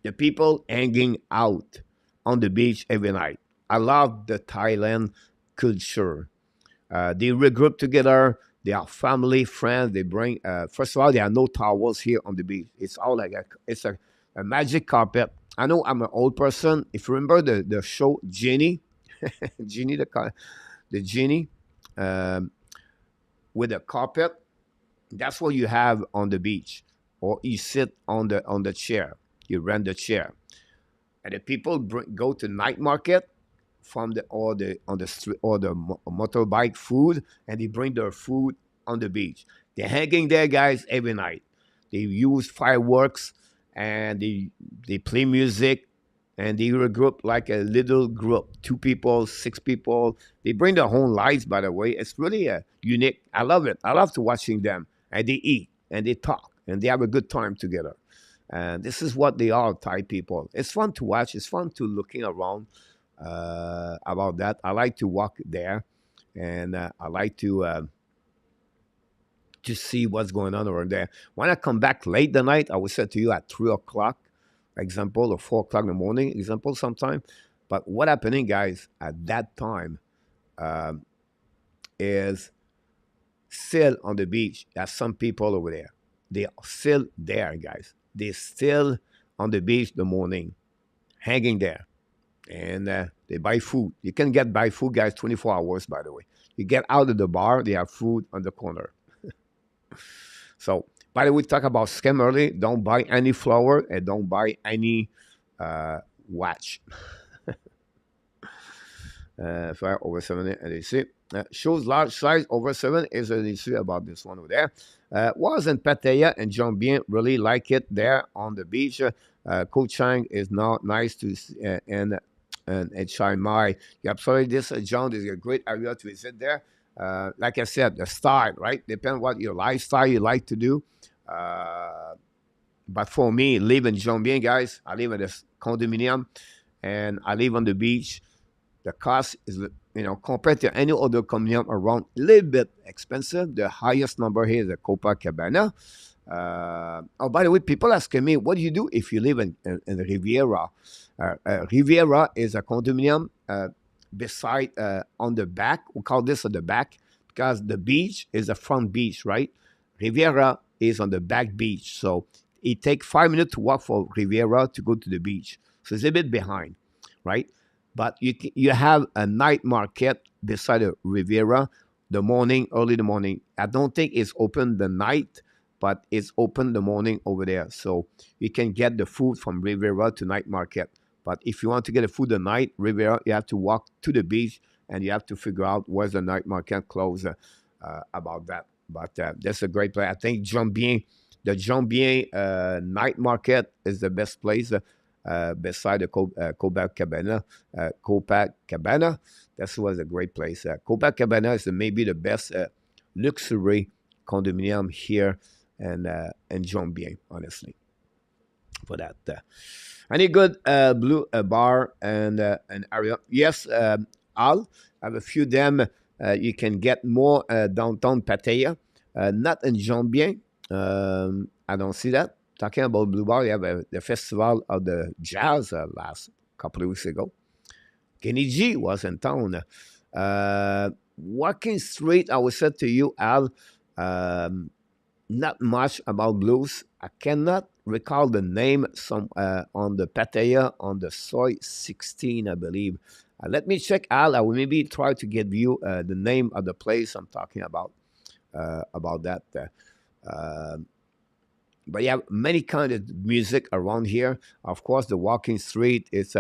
Speaker 2: the people hanging out on the beach every night. I love the Thailand culture. They regroup together. They are family, friends. They bring. First of all, there are no towels here on the beach. It's all like a magic carpet. I know I'm an old person. If you remember the show Genie, Genie the genie um, with a carpet. That's what you have on the beach, or you sit on the chair. You rent the chair, and the people go to night market from the or the on the street or the motorbike food, and they bring their food on the beach. They're hanging there, guys, every night. They use fireworks, and they play music, and they regroup like a little group, 2 people, 6 people. They bring their own lights, by the way. It's really unique. I love it. I love to watching them, and they eat and they talk and they have a good time together. And this is what they are, Thai people. It's fun to watch. It's fun to looking around about that. I like to walk there, and I like to see what's going on over there. When I come back late the night, I will say to you at 3 o'clock, example, or 4 o'clock in the morning, example, sometime. But what happening, guys, at that time um, is still on the beach. There's some people over there. They are still there, guys. They're still on the beach the morning, hanging there. And they buy food. You can buy food, guys, 24 hours, by the way. You get out of the bar, they have food on the corner. So, by the way, talk about scam early. Don't buy any flower and don't buy any watch. Fire over 7 and you see. Shows large size over 7 is an issue about this one over there. Was in Pattaya and Jomtien really like it there on the beach. Koh Chang is not nice to and Chiang Mai. You absolutely this John is a great area to visit there. Like I said, the style, right? Depends what your lifestyle you like to do. But for me, live in Jomtien, guys. I live in this condominium and I live on the beach. The cost is, compared to any other condominium around, a little bit expensive. The highest number here is the Copacabana. Oh, by the way, people asking me, what do you do if you live in Riviera? Riviera is a condominium beside, on the back. We call this on the back because the beach is the front beach, right? Riviera is on the back beach. So it takes 5 minutes to walk from Riviera to go to the beach. So it's a bit behind, right? But you have a night market beside the Riviera, the morning, early in the morning. I don't think it's open the night, but it's open the morning over there. So you can get the food from Riviera to night market. But if you want to get the food at night, Riviera, you have to walk to the beach and you have to figure out where's the night market close about that. But that's a great place. I think the Jomtien night market is the best place. Beside the Copacabana. Copacabana, that was a great place. Copacabana is maybe the best luxury condominium here in Jomtien, honestly. For that, any good blue bar and an area? Yes, Al. I have a few of them. You can get more downtown Pattaya, not in Jomtien. I don't see that. Talking about Blue Bar, you have the Festival of the Jazz last couple of weeks ago. Kenny G was in town. Walking Street, I would say to you, Al, not much about blues. I cannot recall the name on the Pattaya on the Soy 16, I believe. Let me check, Al. I will maybe try to give you the name of the place I'm talking about that. But you have many kind of music around here. Of course, the walking street is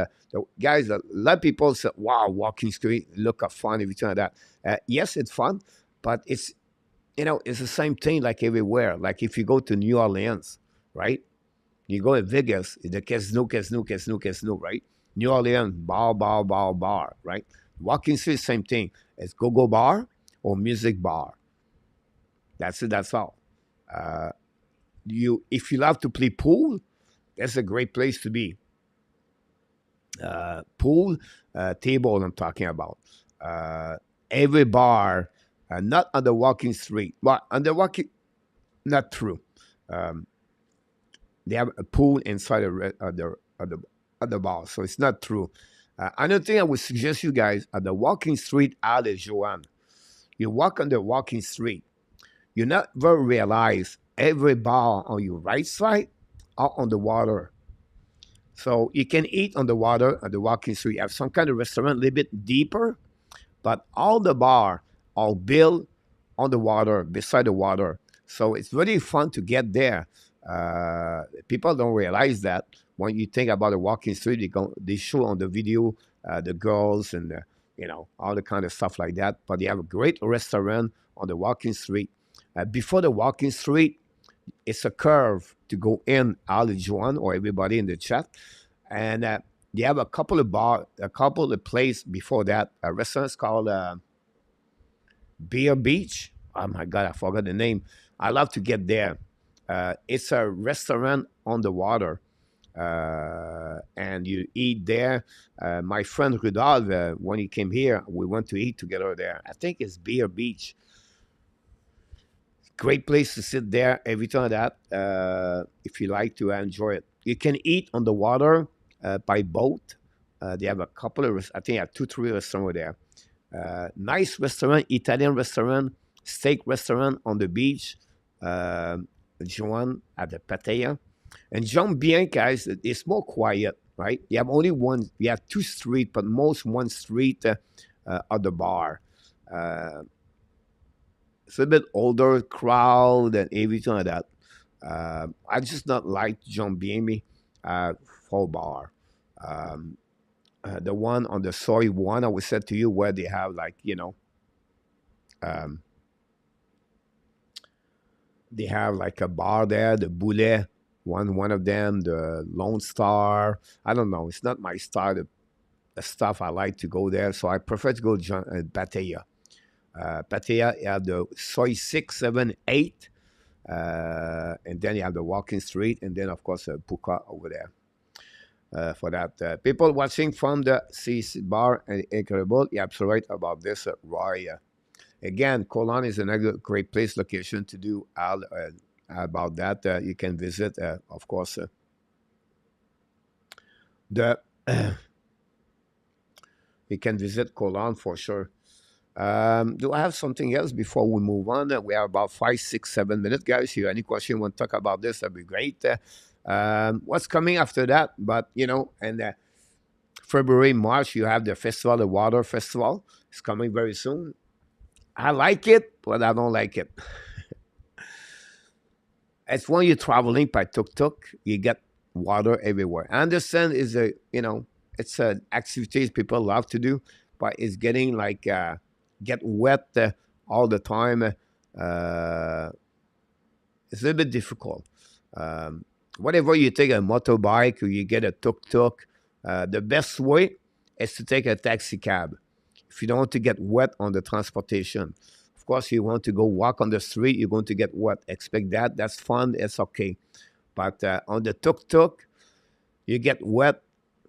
Speaker 2: guys. A lot of people say, "Wow, walking street, look at fun." Everything like that. Yes, it's fun, but it's the same thing like everywhere. Like if you go to New Orleans, right? You go to Vegas, the casino, right? New Orleans, bar, right? Walking street, same thing. It's go bar or music bar. That's it. That's all. If you love to play pool, that's a great place to be. Pool table I'm talking about. Every bar, not on the walking street. Well, on the walking, not true. They have a pool inside the bar, so it's not true. Another thing I would suggest you guys at the walking street out of Joanne. You walk on the walking street, you never realize every bar on your right side are on the water. So you can eat on the water on the walking street. You have some kind of restaurant a little bit deeper, but all the bar are built on the water, beside the water. So it's really fun to get there. People don't realize that when you think about a walking street, they show on the video the girls and all the kind of stuff like that. But they have a great restaurant on the walking street. Before the walking street, it's a curve to go in Ali Juan or everybody in the chat. And they have a couple of places before that. A restaurant called Beer Beach. Oh my God, I forgot the name. I love to get there. It's a restaurant on the water. And you eat there. My friend Rudolph, when he came here, we went to eat together there. I think it's Beer Beach. Great place to sit there every time that if you like to enjoy it. You can eat on the water by boat. They have a couple of, I think, I have 2, 3 restaurants there. Nice restaurant, Italian restaurant steak restaurant on the beach, uh, Joan at the Pattaya. And Jomtien, guys, it's more quiet, right? You have only one, you have two streets, but most one street at the bar. Uh, it's a bit older crowd and everything like that. I just not like Jomtien full bar. Um, the one on the soy one, I would say to you, where they have like, um, they have like a bar there, the Boulet, one of them, the Lone Star. I don't know. It's not my style. The stuff I like to go there, so I prefer to go to Pattaya. Pattaya, you have the soy 6, 7, 8, and then you have the walking street, and then of course Puka over there. For that, people watching from the CC bar and incredible. You're absolutely right about this, Roy. Again, Colan is another great place location to do all about that. You can visit, of course, the you can visit Colan for sure. Do I have something else before we move on? We have about 5, 6, 7 minutes, guys. If you have any question you want to talk about this, that'd be great. What's coming after that? But and February, March, you have the festival, the water festival. It's coming very soon. I like it, but I don't like it. It's when you're traveling by tuk-tuk, you get water everywhere. I understand is it's an activities people love to do, but it's getting like get wet all the time. It's a little bit difficult. Whatever you take a motorbike or you get a tuk-tuk, the best way is to take a taxi cab. If you don't want to get wet on the transportation, of course, you want to go walk on the street, you're going to get wet. Expect that. That's fun. It's okay. But on the tuk-tuk, you get wet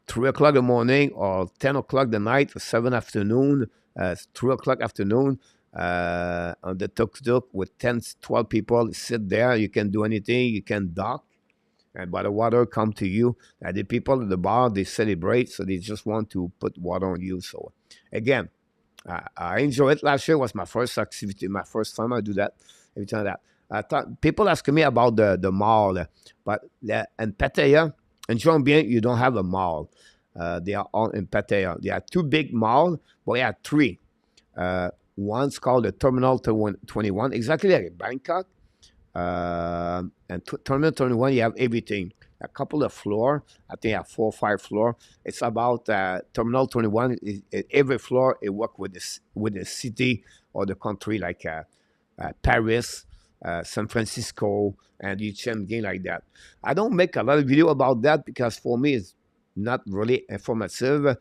Speaker 2: 3 o'clock in the morning or 10 o'clock the night or 7 afternoon, 3 o'clock afternoon on the tuk-tuk with 10, 12 people. Sit there. You can do anything. You can dock. And by the water come to you. The people at the bar, they celebrate. So they just want to put water on you. So again, I enjoy it. Last year was my first activity, my first time I do that. Every time that. I thought people asking me about the mall, but in Pattaya and Jomtien, you don't have a mall. They are all in Pattaya. There are two big malls, but there are three. One's called the Terminal 21, exactly like Bangkok. And Terminal 21, you have everything. A couple of floor, I think I have 4 or 5 floor. It's about Terminal 21. Every floor, it work with the city or the country, like Paris, San Francisco, and something like that. I don't make a lot of video about that because for me, it's not really informative.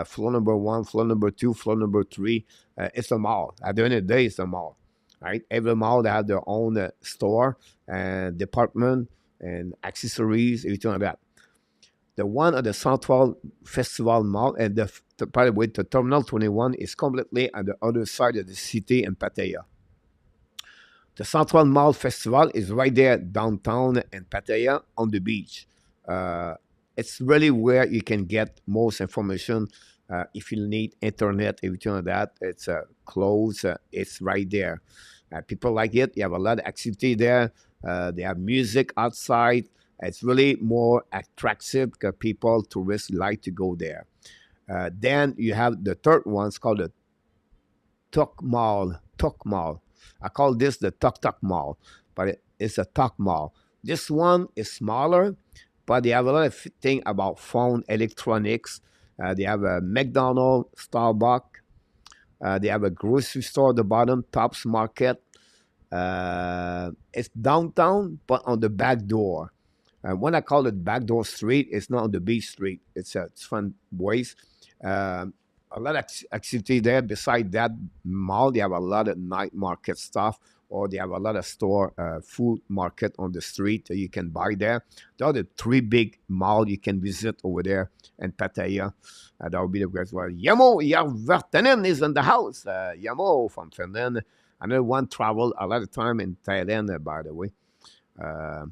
Speaker 2: Floor number 1, floor number 2, floor number 3, it's a mall. At the end of the day, it's a mall. Right? Every mall they have their own store and department and accessories, everything like that. The one at the Central Festival Mall and by the way, the Terminal 21 is completely on the other side of the city in Pattaya. The Central Mall Festival is right there downtown in Pattaya on the beach. It's really where you can get most information. If you need internet, everything like that, it's close. It's right there. People like it. You have a lot of activity there. They have music outside. It's really more attractive because people, tourists, like to go there. Then you have the third one. It's called the Tuk Mall. Tuk Mall. I call this the Tuk Tuk Mall, but it's a Tuk Mall. This one is smaller, but they have a lot of thing about phone electronics. They have a McDonald's, Starbucks. They have a grocery store at the bottom, Tops Market. It's downtown, but on the back door. When I call it backdoor street, it's not on the beach street. It's fun ways. A lot of activity there. Beside that mall, they have a lot of night market stuff, or they have a lot of store food market on the street that you can buy there. There are the three big mall you can visit over there in Pattaya. That will be the great one. Yamo Yarvartanen is in the house. Yamo from Finland. Another one traveled a lot of time in Thailand, by the way. Uh,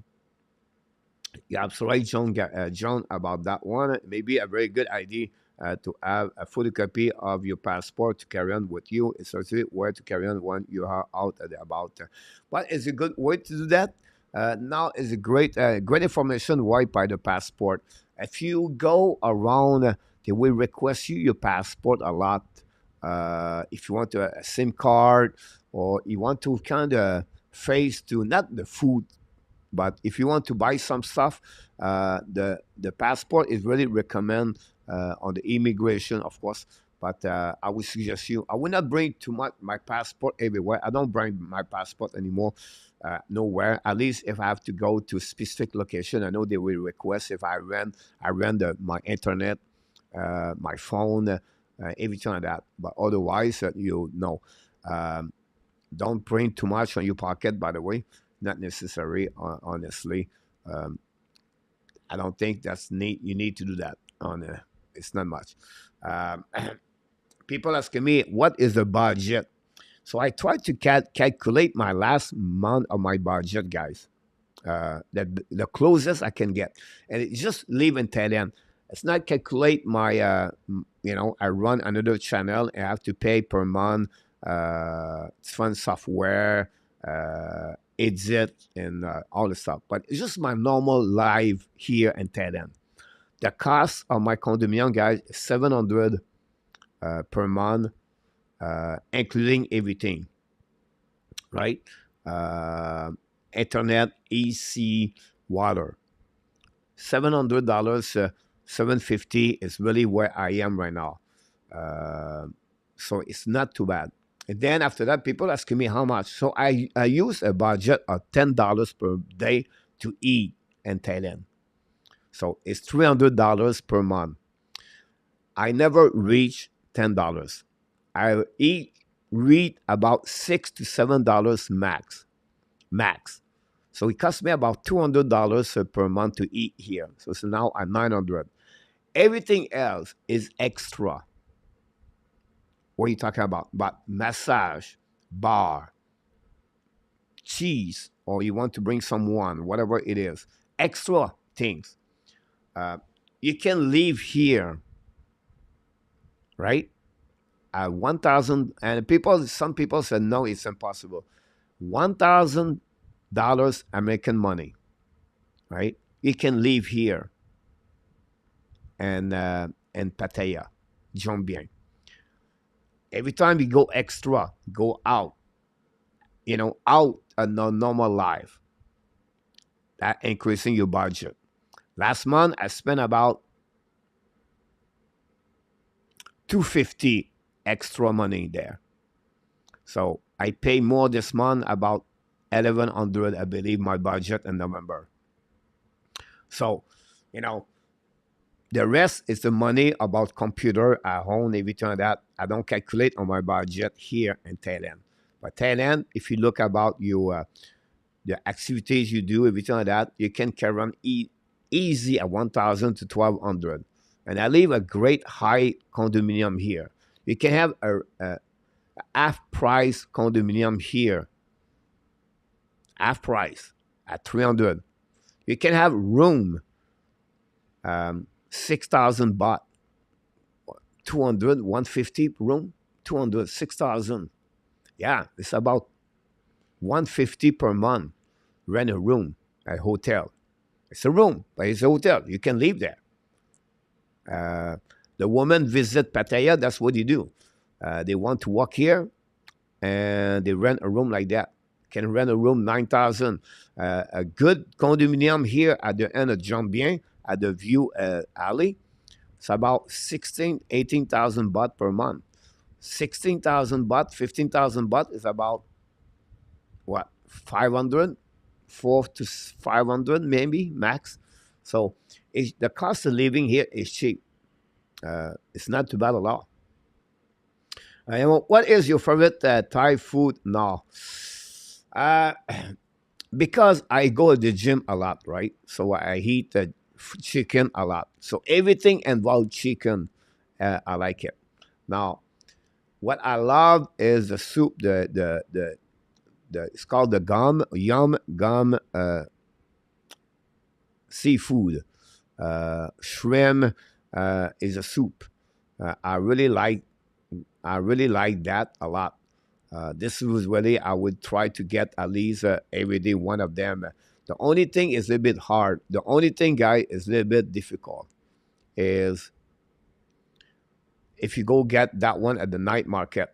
Speaker 2: you're absolutely right, John, about that one. Maybe a very good idea to have a photocopy of your passport to carry on with you, especially where to carry on when you are out and about. But it's a good way to do that. Now is a great information why by the passport. If you go around, they will request you your passport a lot. If you want a SIM card or you want to kind of face to not the food, but if you want to buy some stuff, the passport is really recommend on the immigration, of course. But I would suggest you. I will not bring too much my passport everywhere. I don't bring my passport anymore nowhere. At least if I have to go to a specific location, I know they will request if I ran my internet, my phone, everything like that. But otherwise, you know. Um, don't bring too much on your pocket, by the way. Not necessary, honestly. Um, I don't think that's neat. You need to do that. It's not much. Um, People asking me, what is the budget? So I tried to calculate my last month of my budget, guys. The closest I can get, and it just leave in Thailand. It's not calculate my, I run another channel. I have to pay per month, fund software, exit, and all the stuff. But it's just my normal life here in Thailand. The cost of my condominium, guys, is 700 per month, including everything, right? Uh, Internet, AC, water. $700, 750 is really where I am right now. Uh, so it's not too bad. And then after that, people asking me how much. So I use a budget of $10 per day to eat in Thailand. So it's $300 per month. I never reach $10. I read about $6 to $7 max. Max. So it costs me about $200 per month to eat here. So it's now at 900. Everything else is extra. What are you talking about? But massage, bar, cheese, or you want to bring someone, whatever it is, extra things. Uh, you can live here, right? 1,000, and some people said no, it's impossible. $1,000 American money, right? You can live here and Pattaya, Jomtien. Every time you go extra, go out, out a normal life, that increasing your budget. Last month, I spent about 250 extra money there. So I pay more this month, about 1,100, I believe, my budget in November. So, you know, the rest is the money about computer at home, everything like that. I don't calculate on my budget here in Thailand. But Thailand, if you look about your the activities you do, everything like that, you can carry on easy at 1,000 to 1,200. And I live a great high condominium here. You can have a half price condominium here, half price at 300. You can have room, 6,000 baht, 200, 150 room, 200, 6,000. Yeah, it's about 150 per month. Rent a room at a hotel. It's a room, but it's a hotel. You can live there. The woman visit Pattaya. That's what they do. They want to walk here, and they rent a room like that. Can rent a room 9,000. A good condominium here at the end of Jomtien at the View Alley. It's about 16, 18,000 baht per month. 16,000 baht, 15,000 baht is about what, 500, 4 to 500 maybe max. So the cost of living here is cheap. It's not too bad at all. What is your favorite Thai food now? Uh, because I go to the gym a lot, right? So I eat chicken a lot. So everything involved chicken, I like it. Now, what I love is the soup. It's called the gum seafood. Shrimp is a soup. I really like that a lot. This was really I would try to get at least every day one of them. The only thing is a little bit hard. The only thing, guy, is a little bit difficult is if you go get that one at the night market.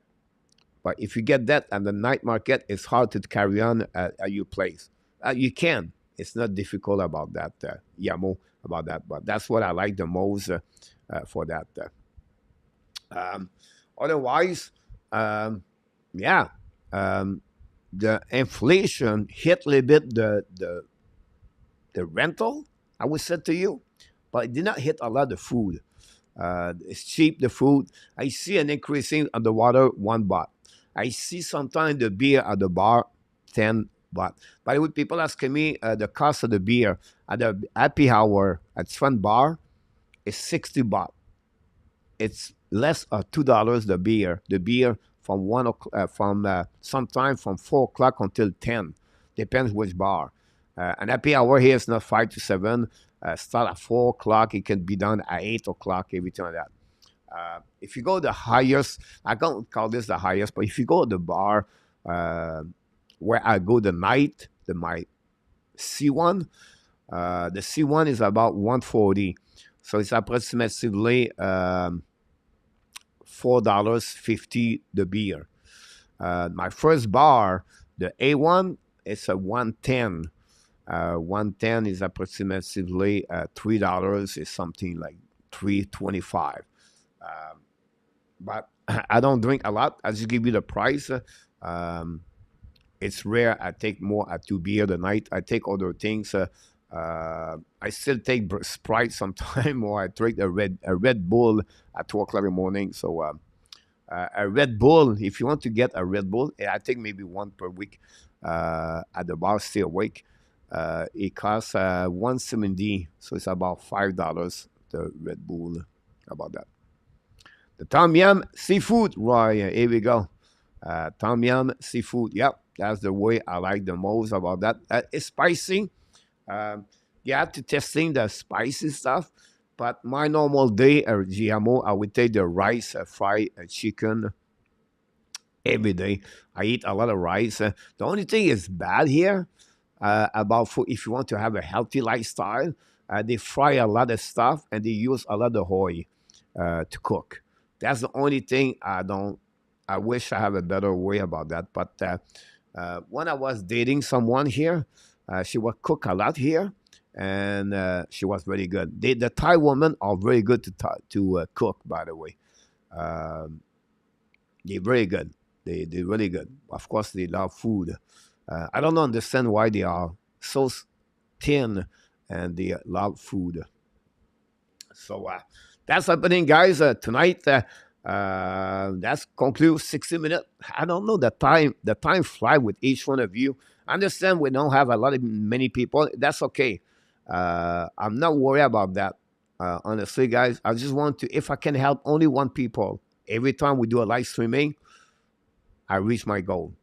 Speaker 2: But if you get that at the night market, it's hard to carry on at your place. You can. It's not difficult about that, Yamo, about that. But that's what I like the most for that. Um, Otherwise, um, yeah, um, the inflation hit a little bit the rental. I would say to you, but it did not hit a lot of food. It's cheap, the food. I see an increasing on the water, 1 baht. I see sometimes the beer at the bar, 10 baht. By the way, people asking me the cost of the beer at the happy hour at Fun Bar is 60 baht. It's less of $2 the beer. The beer from sometime from 4 o'clock until 10, depends which bar. An happy hour here is not 5 to 7. Start at 4 o'clock. It can be done at 8 o'clock. Everything like that. If you go the highest, I don't call this the highest, but if you go to the bar uh, where I go the night, my C1, the C1 is about 140. So it's approximately $4.50 the beer. My first bar, the A1, it's a 110. 110 is approximately $3. Is something like 325. But I don't drink a lot. I just give you the price. Um, it's rare. I take more at 2 beer the night. I take other things. I still take Sprite sometime, or I drink a Red Bull at 2 o'clock in the morning. So a Red Bull, if you want to get a Red Bull, I take maybe one per week at the bar. Stay awake. It costs 170, so it's about $5. The Red Bull, about that. The Tom Yum seafood, right? Here we go. Tom Yum seafood. Yep, that's the way I like the most about that. It's spicy. Um, you have to testing the spicy stuff. But my normal day at GMO, I would take the rice, fried chicken every day. I eat a lot of rice. The only thing is bad here about food. If you want to have a healthy lifestyle, they fry a lot of stuff and they use a lot of oil to cook. That's the only thing I don't. I wish I have a better way about that. But when I was dating someone here, she would cook a lot here, and she was very good. The Thai women are very good to cook. By the way, um, they're very good. They're really good. Of course, they love food. I don't understand why they are so thin and they love food. So that's happening, guys. Tonight, that's conclude 60 minutes. I don't know the time. The time fly with each one of you. I understand we don't have a lot of many people. That's okay. I'm not worried about that. Honestly, guys, I just want to. If I can help only one people every time we do a live streaming, I reach my goal.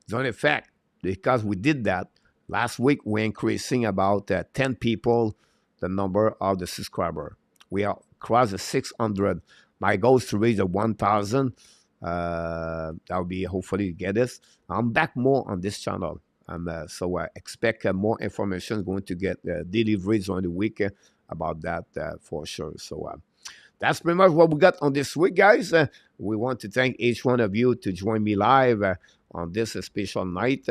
Speaker 2: It's only fact because we did that last week. We're increasing about 10 people the number of the subscriber. We are crossed the 600. My goal is to reach the 1,000. That will be hopefully get this. I'm back more on this channel. So I expect more information going to get deliveries on the week about that for sure. So that's pretty much what we got on this week, guys. We want to thank each one of you to join me live on this special night.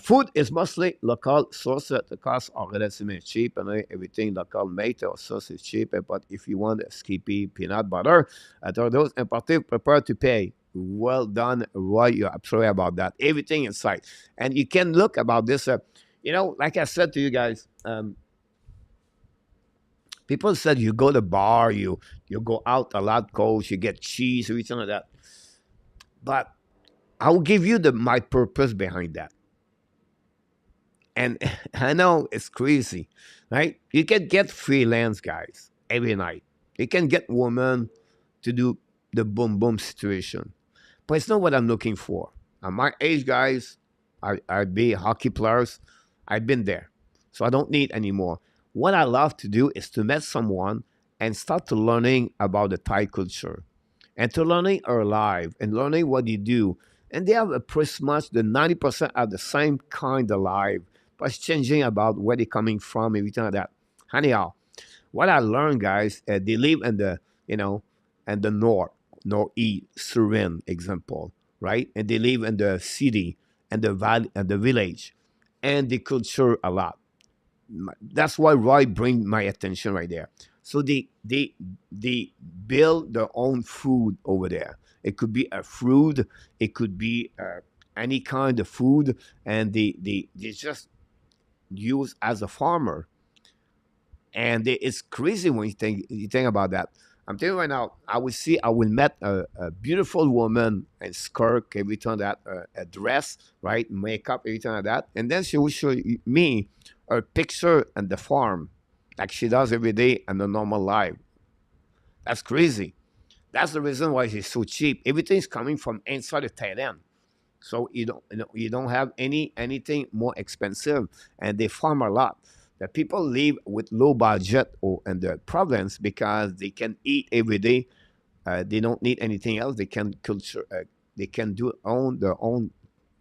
Speaker 2: Food is mostly local source. The costs are relatively cheap, and everything local made or source is cheap. But if you want skippy peanut butter, those imported prepared to pay. Well done, Roy. You're absolutely about that. Everything inside, and you can look about this. Like I said to you guys, people said you go to bar, you go out a lot, coach, you get cheese, everything like that. But I will give you my purpose behind that. And I know it's crazy, right? You can get freelance guys every night. You can get women to do the boom boom situation. But it's not what I'm looking for. At my age, guys, I be hockey players. I've been there. So I don't need anymore. What I love to do is to meet someone and start to learning about the Thai culture and to learning our life and learning what you do. And they have a pretty much the 90% are the same kind of life, but it's changing about where they're coming from, everything like that. Anyhow, what I learned, guys, they live in the, you know, in the northeast, Surin example, right? And they live in the city and the valley and the village, and the culture a lot. That's why Roy bring my attention right there. So they build their own food over there. It could be a fruit, it could be any kind of food, and they just use as a farmer. And it's crazy when you think about that. I'm telling you right now, I will met a beautiful woman in skirt, everything like that, a dress, right, makeup, everything like that, and then she will show me a picture and the farm, like she does every day in the normal life. That's crazy. That's the reason why it's so cheap. Everything's coming from inside of Thailand. So you don't have anything more expensive, and they farm a lot. The people live with low budget or in the province because they can eat every day. They don't need anything else. They can culture. They can do own their own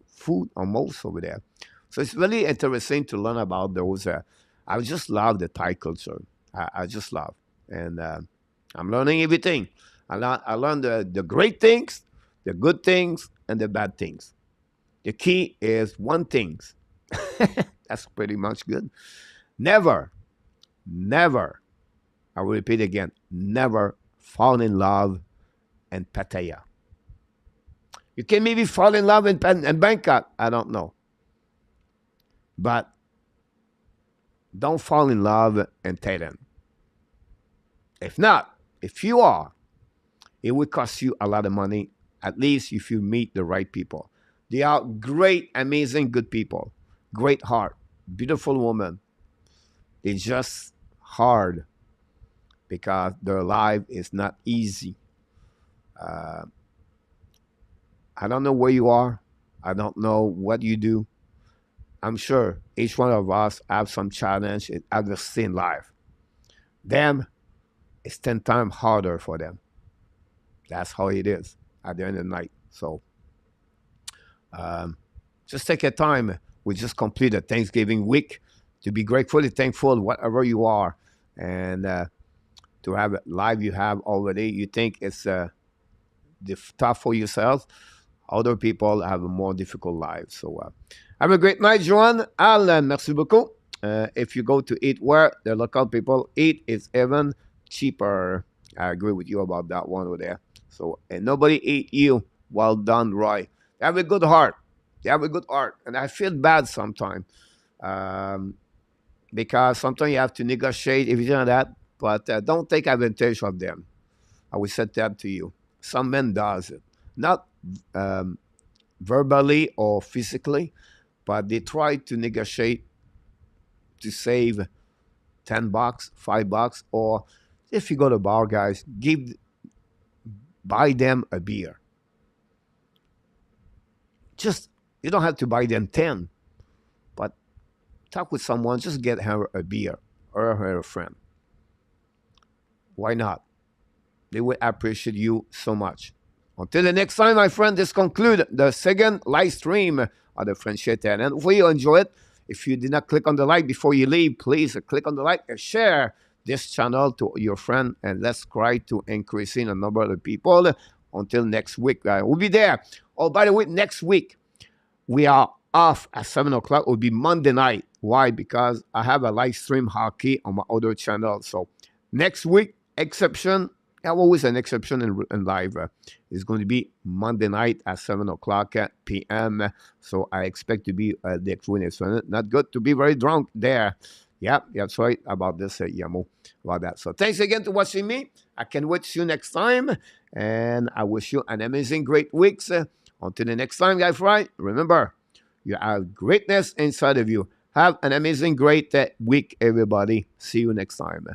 Speaker 2: food almost over there. So it's really interesting to learn about those. I just love the Thai culture. I just love, and I'm learning everything. I learn the great things, the good things, and the bad things. The key is one thing. That's pretty much good. Never, never, I will repeat again, never fall in love in Pattaya. You can maybe fall in love in Bangkok, I don't know. But don't fall in love in Thailand. If not, if you are, it will cost you a lot of money, at least if you meet the right people. They are great, amazing, good people. Great heart, beautiful woman. They're just hard because their life is not easy. Uh, I don't know where you are. I don't know what you do. I'm sure each one of us have some challenge in other in life. Them, it's 10 times harder for them. That's how it is at the end of the night. So um, just take your time. We just completed Thanksgiving week to be grateful and thankful, whatever you are, and to have a life you have already. You think it's tough for yourself. Other people have a more difficult life. So have a great night, Joanne. Al, merci beaucoup. If you go to eat where the local people eat, it's even cheaper. I agree with you about that one over there. So, and nobody eat you. Well done, Roy. They have a good heart. They have a good heart. And I feel bad sometimes. Um, because sometimes you have to negotiate, everything like that. But don't take advantage of them. I will set that to you. Some men does it. Not um, verbally or physically, but they try to negotiate to save $10, $5, or if you go to a bar, guys, buy them a beer. Just you don't have to buy them 10, but talk with someone, just get her a beer or her a friend. Why not? They will appreciate you so much. Until the next time, my friend, this concludes the second live stream of the Frenchy. And hopefully you enjoy it. If you did not click on the like before you leave, please click on the like and share this channel to your friend. And let's try to increasing the number of people. Until next week, we'll be there. Oh, by the way, next week, we are off at 7 o'clock. It will be Monday night. Why? Because I have a live stream hockey on my other channel. So next week, exception. I have always an exception in live. It's going to be Monday night at 7 o'clock p.m. So I expect to be next week. It's not good to be very drunk there. Yeah, that's right about this, Yamo, about that. So thanks again to watching me. I can wait to see you next time. And I wish you an amazing, great week. Until the next time, guys, right? Remember, you have greatness inside of you. Have an amazing, great week, everybody. See you next time.